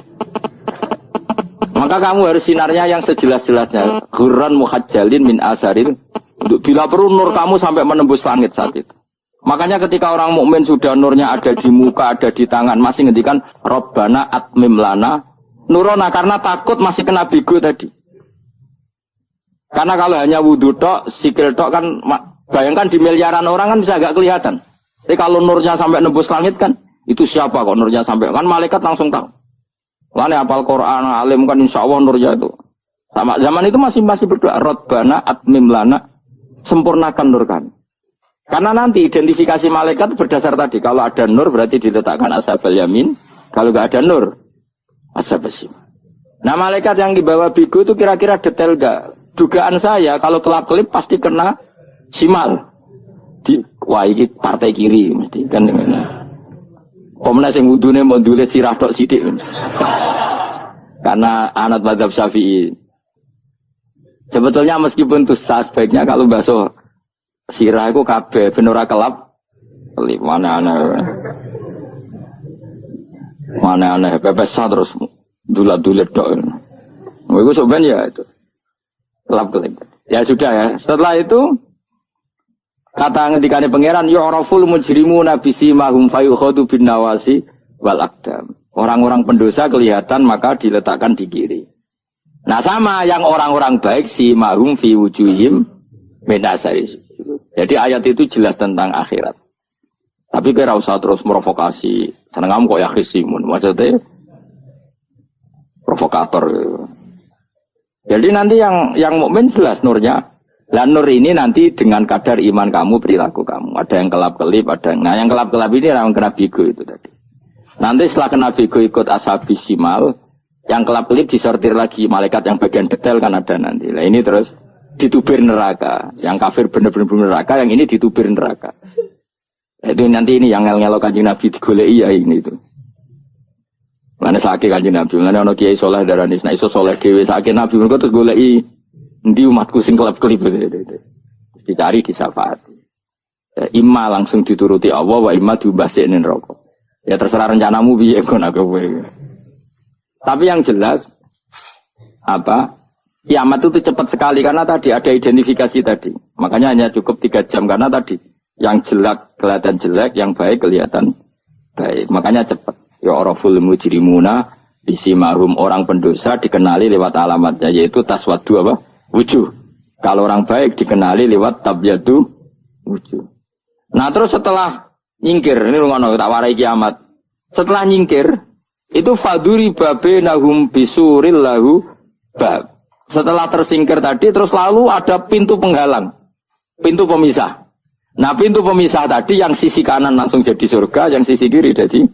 S1: Maka kamu harus sinarnya yang sejelas-jelasnya. Ghurran muhajjalin min asaril. Bila perlu nur kamu sampai menembus langit saat itu. Makanya ketika orang mukmin sudah nurnya ada di muka, ada di tangan, masih ngendikan Rabbana atmim lana nurona, karena takut masih kena bigo tadi. Karena kalau hanya wudhu tok, sikil tok kan, bayangkan di miliaran orang kan bisa agak kelihatan. Tapi kalau nurnya sampai nembus langit kan, itu siapa kok nurnya sampai, kan malaikat langsung tahu. Lani hafal Quran, alim kan insya Allah nurnya itu. Sama zaman itu masih berdoa Rabbana atmim lana, sempurnakan nur kami. Karena nanti identifikasi malaikat berdasar tadi. Kalau ada nur berarti diletakkan ashabal yamin. Kalau nggak ada nur, ashabal shimal. Nah malaikat yang dibawa bigo itu kira-kira detail gak? Dugaan saya kalau kelap-kelip pasti kena shimal. Wah ini partai kiri mesti kan. Komnas yang wudhunya mau dulet sirah tok sidik. Karena anak madzhab Syafi'i. Sebetulnya meskipun itu sebaiknya kalau basuh sirah itu kabeh benora kelap mana aneh pepesah terus dulat-dulat tok. Itu sebenarnya ya itu kelap-kelip. Ya sudah ya. Setelah itu kata ngendikane pangeran yu'raful mujrimuna bisimahum fayukhadu bin nawasi wal aqdam. Orang-orang pendosa kelihatan maka diletakkan di kiri. Nah sama yang orang-orang baik simahum fi wujuhim min asari. Jadi ayat itu jelas tentang akhirat. Tapi kira usah terus merovokasi. Karena kamu kok ya khisimun. Maksudnya provokator. Jadi nanti yang mukmin jelas nurnya. Lah nur ini nanti dengan kadar iman kamu, perilaku kamu. Ada yang kelap-kelip, ada yang... Nah yang kelap-kelip ini yang kena bigo itu tadi. Nanti setelah kena bigo ikut ashabi simal, yang kelap-kelip disortir lagi. Malaikat yang bagian detail kan ada nanti. Nah ini terus ditubir neraka. Yang kafir benar-benar neraka, yang ini ditubir neraka. Itu nanti ini yang ngel-ngelo kanjeng Nabi digoleki ya ini itu. Mana sakit kanjeng Nabi, mana ono kiai soleh darani, nah iso soleh dhewe sakit Nabi mergo terus goleki endi umatku sing kelap-kelip itu. Dicari disyafaati. Ya, imma langsung dituruti Allah wa imma diubasikne neraka. Ya terserah rencanamu piye kon aku kowe. Tapi yang jelas apa? Kiamat itu cepat sekali karena tadi ada identifikasi tadi. Makanya hanya cukup 3 jam karena tadi yang jelek kelihatan jelek, yang baik kelihatan baik. Makanya cepat. Ya oraful mujrimuna bisimarum, orang pendosa dikenali lewat alamatnya yaitu taswadu apa? Wujuh. Kalau orang baik dikenali lewat tabyadu wujuh. Nah terus setelah nyingkir, ini ngono tak warai kiamat. Setelah nyingkir itu faduri babenahum bisuril lahu bab. Setelah tersingkir tadi terus lalu ada pintu penghalang, pintu pemisah. Nah pintu pemisah tadi yang sisi kanan langsung jadi surga, yang sisi kiri jadi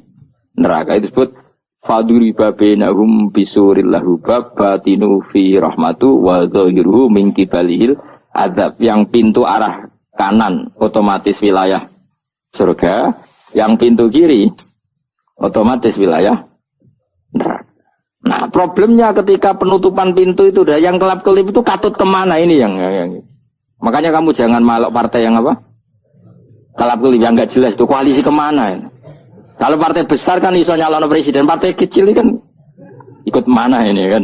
S1: neraka. Itu disebut faduri babenahum bisuril lahu bab batinu fi rahmatu wa zahiruhu min kibalihil adab. Yang pintu arah kanan otomatis wilayah surga, yang pintu kiri otomatis wilayah neraka. Nah problemnya ketika penutupan pintu itu dah yang kelap-kelip itu katut kemana ini yang makanya kamu jangan malok partai yang apa kelap-kelip yang nggak jelas itu koalisi kemana ini. Kalau partai besar kan iso nyalon presiden, partai kecil ini kan ikut mana ini kan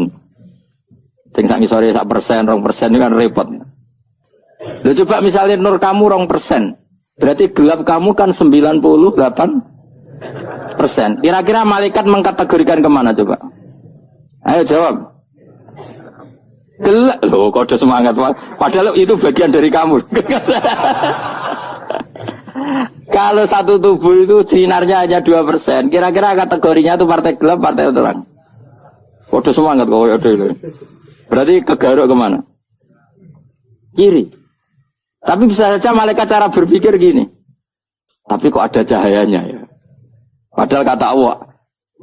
S1: sing sak ngisore 1%, 2% ini kan repot. Lo coba misalnya nur kamu 2%, berarti gelap kamu kan 98%. Kira-kira malaikat mengkategorikan kemana coba? Ayo jawab. Gelap. Loh kode semangat. Padahal itu bagian dari kamu. Kalau satu tubuh itu sinarnya hanya 2%. Kira-kira kategorinya itu partai gelap, partai terang. Kode semangat kok itu. Berarti kegaruk kemana? Kiri. Tapi bisa saja malaikat cara berpikir gini. Tapi kok ada cahayanya ya. Padahal kata Allah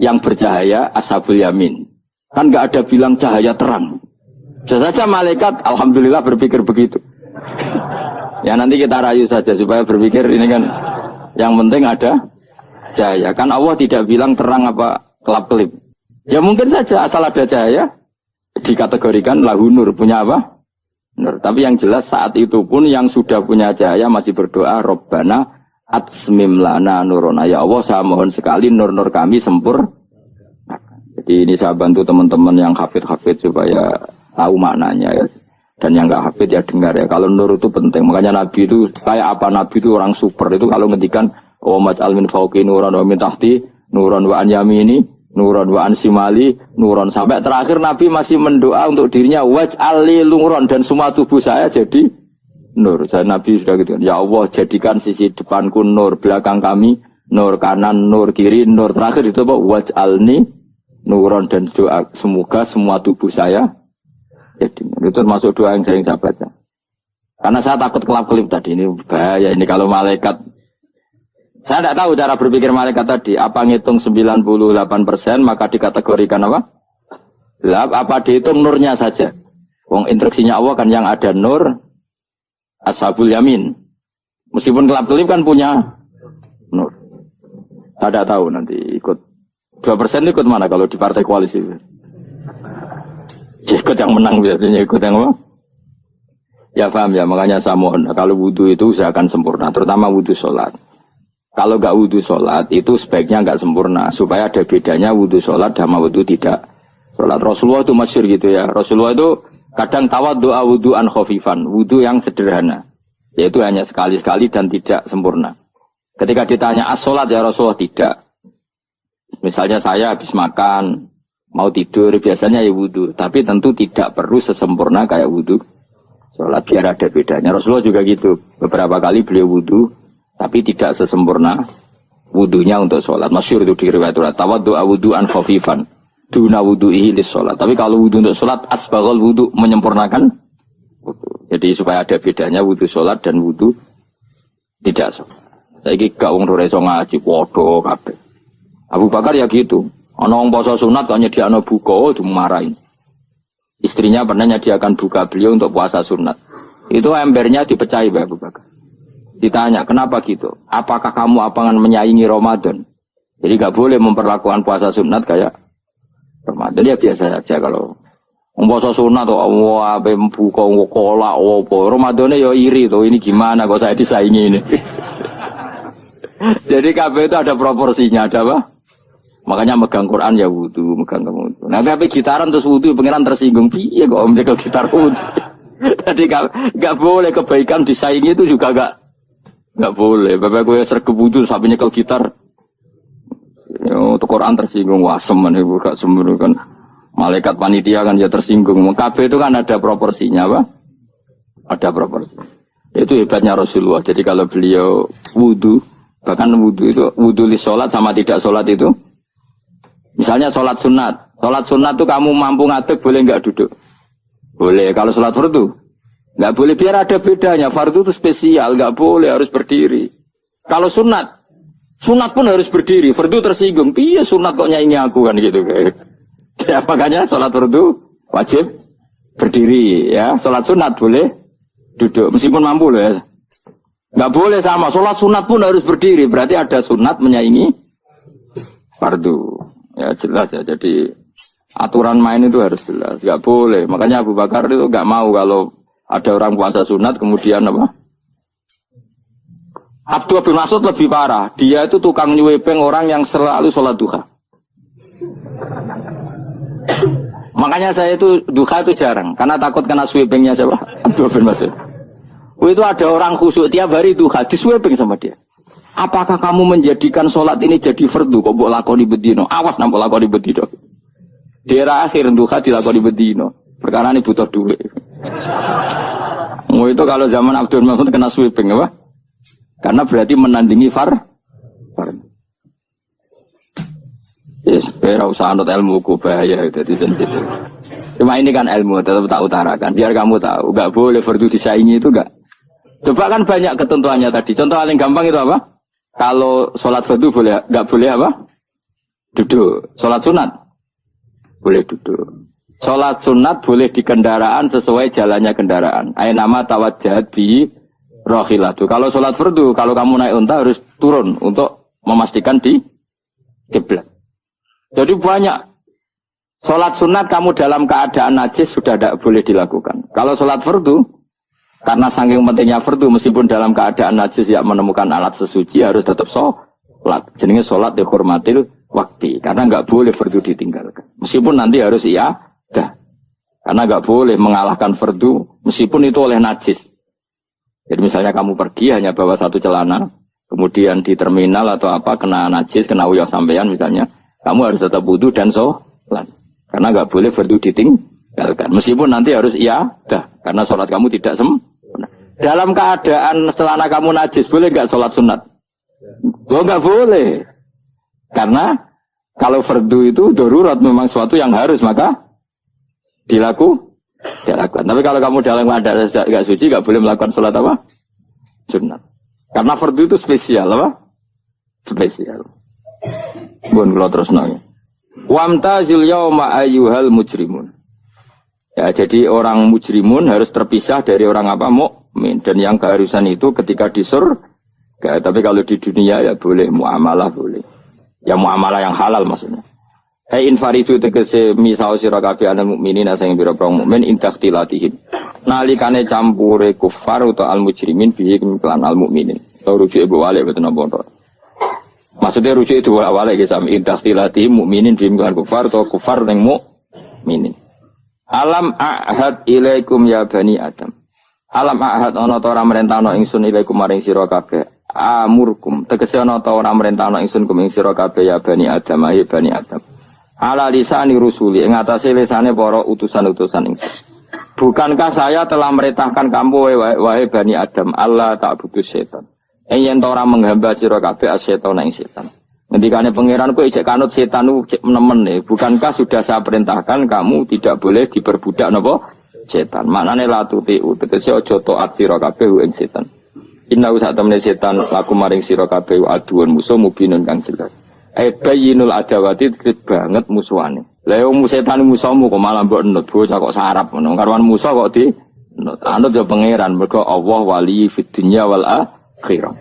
S1: yang bercahaya ashabul yamin. Kan nggak ada bilang cahaya terang. Bisa saja malaikat, alhamdulillah berpikir begitu. Ya nanti kita rayu saja supaya berpikir ini kan yang penting ada cahaya. Kan Allah tidak bilang terang apa kelap-kelip. Ya mungkin saja asal ada cahaya dikategorikan lahu nur, punya apa? Nur. Tapi yang jelas saat itu pun yang sudah punya cahaya masih berdoa Rabbana atsmim lana nurona. Ya Allah, saya mohon sekali nur-nur kami sempurna. Jadi ini saya bantu teman-teman yang hafid-hafid supaya tahu maknanya ya. Dan yang nggak hafid ya dengar ya. Kalau nur itu penting. Makanya Nabi itu kayak apa? Nabi itu orang super. Itu kalau ngendikan Muhammad al-min fauqi nuran wa min tahti nuran wa an yamini nuran wa an simali nuran. Sampai terakhir Nabi masih mendoa untuk dirinya waj'al li nuran, dan semua tubuh saya jadi nur. Saya Nabi sudah gitu. Ya Allah, jadikan sisi depanku nur, belakang kami nur, kanan nur, kiri nur. Terakhir itu apa? Waj'alni nuron, dan doa semoga semua tubuh saya jadi nur. Itu termasuk doa yang sering saya baca. Karena saya takut kelap-kelip tadi, ini bahaya ini kalau malaikat. Saya tidak tahu cara berpikir malaikat tadi. Apa ngitung 98% maka dikategorikan apa? Apa dihitung nurnya saja? Wong instruksinya Allah kan yang ada nur ashabul yamin. Meskipun kelap-kelip kan punya nur. Saya tidak tahu nanti ikut 2% ikut mana kalau di partai koalisi? Ya, ikut yang menang biasanya, ikut yang apa? Ya paham ya, makanya saya mohon kalau wudhu itu usahakan sempurna, terutama wudhu sholat. Kalau nggak wudhu sholat itu sebaiknya nggak sempurna, supaya ada bedanya wudhu sholat sama wudhu tidak sholat. Rasulullah itu masyhur gitu ya. Rasulullah itu kadang tawaddu'a wudhu'an khafifan, wudhu yang sederhana, yaitu hanya sekali-sekali dan tidak sempurna. Ketika ditanya as-sholat ya Rasulullah, tidak. Misalnya saya habis makan, mau tidur, biasanya ya wudhu. Tapi tentu tidak perlu sesempurna kayak wudhu sholat, biar ada bedanya. Rasulullah juga gitu. Beberapa kali beliau wudhu, tapi tidak sesempurna wudhunya untuk sholat. Masyhur itu di riwayat tawaddu'a wudhu'an khafifan duna wudhu'ihi lis sholat. Tapi kalau wudhu untuk sholat, asbaghal wudhu, menyempurnakan wudhu. Jadi supaya ada bedanya wudhu sholat dan wudhu tidak sholat. Saya gak wong ora iso ngaji padha kabeh. Abu Bakar ya gitu. Ana wong poso sunat kok nyediakno buka dimarahin. Istrinya pernah nyediakan buka beliau untuk puasa sunat. Itu embernya dipecahi Abu Bakar. Ditanya, kenapa gitu? Apakah kamu akan menyaingi Ramadan? Jadi gak boleh memperlakukan puasa sunat kayak Ramadan. Ya biasa saja kalau puasa sunat tuh wah ape buka kolak opo. Ramadannya ya iri tuh, ini gimana kok saya disaingi ini. Jadi kabeh itu ada proporsinya, ada apa? Makanya megang Quran ya wudu, megang wudu. Nah kabeh gitaran terus wudu, pengiran tersinggung. Piye kok om jaga gitar wudu? Jadi gak boleh kebaikan disaingi itu juga gak boleh. Bapak gue sergap wudu sampai nyekel gitar. Untuk Quran tersinggung, wah semen ibu gak sembunyi kan. Malaikat panitia kan ya tersinggung. Kabeh itu kan ada proporsinya, apa? Ada proporsi. Itu hebatnya Rasulullah. Jadi kalau beliau wudu, bahkan wudu itu wudu li sholat sama tidak sholat itu. Misalnya sholat sunat. Sholat sunat itu kamu mampu ngadeg boleh nggak duduk? Boleh. Kalau sholat fardu nggak boleh, biar ada bedanya. Fardu itu spesial, nggak boleh, harus berdiri. Kalau sunat pun harus berdiri. Fardu tersinggung. Iya sunat kok nyaingi aku kan gitu kayak. Ya makanya sholat fardu wajib berdiri ya. Sholat sunat boleh duduk meskipun mampu loh ya. Nggak boleh sama, sholat sunat pun harus berdiri. Berarti ada sunat menyaingi fardu. Ya jelas ya, jadi aturan main itu harus jelas. Nggak boleh, makanya Abu Bakar itu nggak mau kalau ada orang puasa sunat kemudian apa? Abdullah bin Mas'ud lebih parah. Dia itu tukang nyuwepeng orang yang selalu sholat duha. Makanya saya itu duha itu jarang, karena takut kena sweepingnya siapa? Abdullah bin Mas'ud. Itu ada orang khusyuk tiap hari duha, disweeping sama dia. Apakah kamu menjadikan sholat ini jadi fardu? Kok mbok lakoni bedino? Awas nampak lakoni bedino. Di era akhir duha dilakoni bedino. Perkara ini butuh duit. Itu kalau zaman Abdul Mahmud kena sweeping apa? Karena berarti menandingi fardu. Yes, ora usah anut ilmu ku bahaya jadi sensitif. Cuma ini kan ilmu tetap tak utarakan. Biar kamu tahu, enggak boleh fardu disaingi itu enggak. Coba kan banyak ketentuannya tadi. Contoh paling gampang itu apa? Kalau sholat fardu boleh, enggak boleh apa? Duduk. Sholat sunat boleh duduk. Sholat sunat boleh di kendaraan sesuai jalannya kendaraan. Aina nama tawajjahat bi rohilatu. Kalau sholat fardu, kalau kamu naik unta harus turun untuk memastikan di kiblat. Jadi banyak. Sholat sunat kamu dalam keadaan najis sudah tidak boleh dilakukan. Kalau sholat fardu, karena saking pentingnya fardu, meskipun dalam keadaan najis ya menemukan alat sesuci harus tetap sholat. Jenenge sholat dihormatil waktu. Karena nggak boleh fardu ditinggalkan. Meskipun nanti harus iya. Karena nggak boleh mengalahkan fardu meskipun itu oleh najis. Jadi misalnya kamu pergi hanya bawa satu celana, kemudian di terminal atau apa kena najis, kena uyah sampean misalnya, kamu harus tetap wudu dan sholat. Karena nggak boleh fardu ditinggalkan. Meskipun nanti harus karena sholat kamu tidak sempurna. Dalam keadaan celana kamu najis, boleh nggak sholat sunat? Oh nggak boleh. Karena kalau fardu itu darurat memang suatu yang harus maka dilakukan. Tapi kalau kamu dalam keadaan gak suci, gak boleh melakukan sholat apa? Sunat. Karena fardu itu spesial apa? Spesial. Bukan kalau terus nanya. Wamtazil yawma ayyuhal mujrimun. Ya, jadi orang mujrimun harus terpisah dari orang apa? Mukmin. Dan yang keharusan itu ketika di surga. Tapi kalau di dunia ya boleh muamalah boleh. Ya muamalah yang halal maksudnya. Infaridu tegese misal sira kabeh ana mukminin sing pira-pira mukmin intaktilatihim. Nalikane campure kufar utawa al mujrimin bihi lan al mukminin. Utawa rujuke balik boten apa-apa. Maksudnya rujuk itu awalnya guys sami intaktilatihim mukminin bihi lan kufar utawa kufar ning mukminin. Alam ahad ilaikum ya bani Adam. Alam ahad ana ta ora merentano ingsun ilaikum maring sira kabeh. Amurkum tegese ana ta ora merentano ingsun kum ing sira kabeh ya bani Adam ya bani Adam. Ala lisani rusuli ing atase lisane para utusan-utusan ingsun. Bukankah saya telah merintahkan kamu wahai Bani Adam Allah ta'budu setan. Yen ora menghamba sira kabeh as-setan ing setan. Ngendikane pangeran kowe ijek kanut setan ku nemen ne. Bukankah sudah saya perintahkan kamu tidak boleh diperbudak napa setan. Maknane la tuti tegese aja taat sira kabeh ing setan. Inna usatamne setan laku maring sira kabeh aduun musuh mubinun kang jelas. Bayinul adawati krit banget musuhane. Lah wong setan musuhmu kok malah mbok enut bocah kok sarap ngono. Karuan musuh kok di enut. Anut ya pangeran mergo Allah wali fid dunya wal akhirah.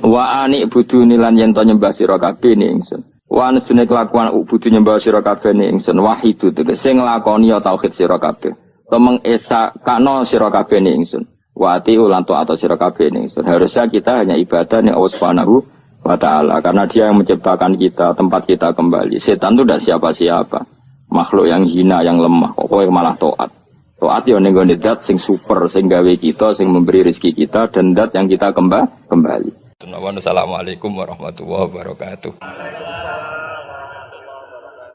S1: Wa ani buduni lan yen to nyembah sira kabeh ni ingsun. Wa anjene kelakuan budu nyembah sira kabeh ni ingsun wahidu tegese nglakoni ya tauhid sira kabeh. Tomeng esa kana sira kabeh ni ingsun. Wa ati ulan to atau sira kabeh ni ingsun. Harusnya kita hanya ibadah ning Allah Subhanahu wa ta'ala, karena dia yang menciptakan kita, tempat kita kembali. Setan itu tidak siapa-siapa, makhluk yang hina, yang lemah, kok malah to'at. To'at ya ning gone dat sing super, sing gawe kita, sing memberi rezeki kita, dan dat yang kita kembali.
S2: Assalamualaikum warahmatullahi wabarakatuh.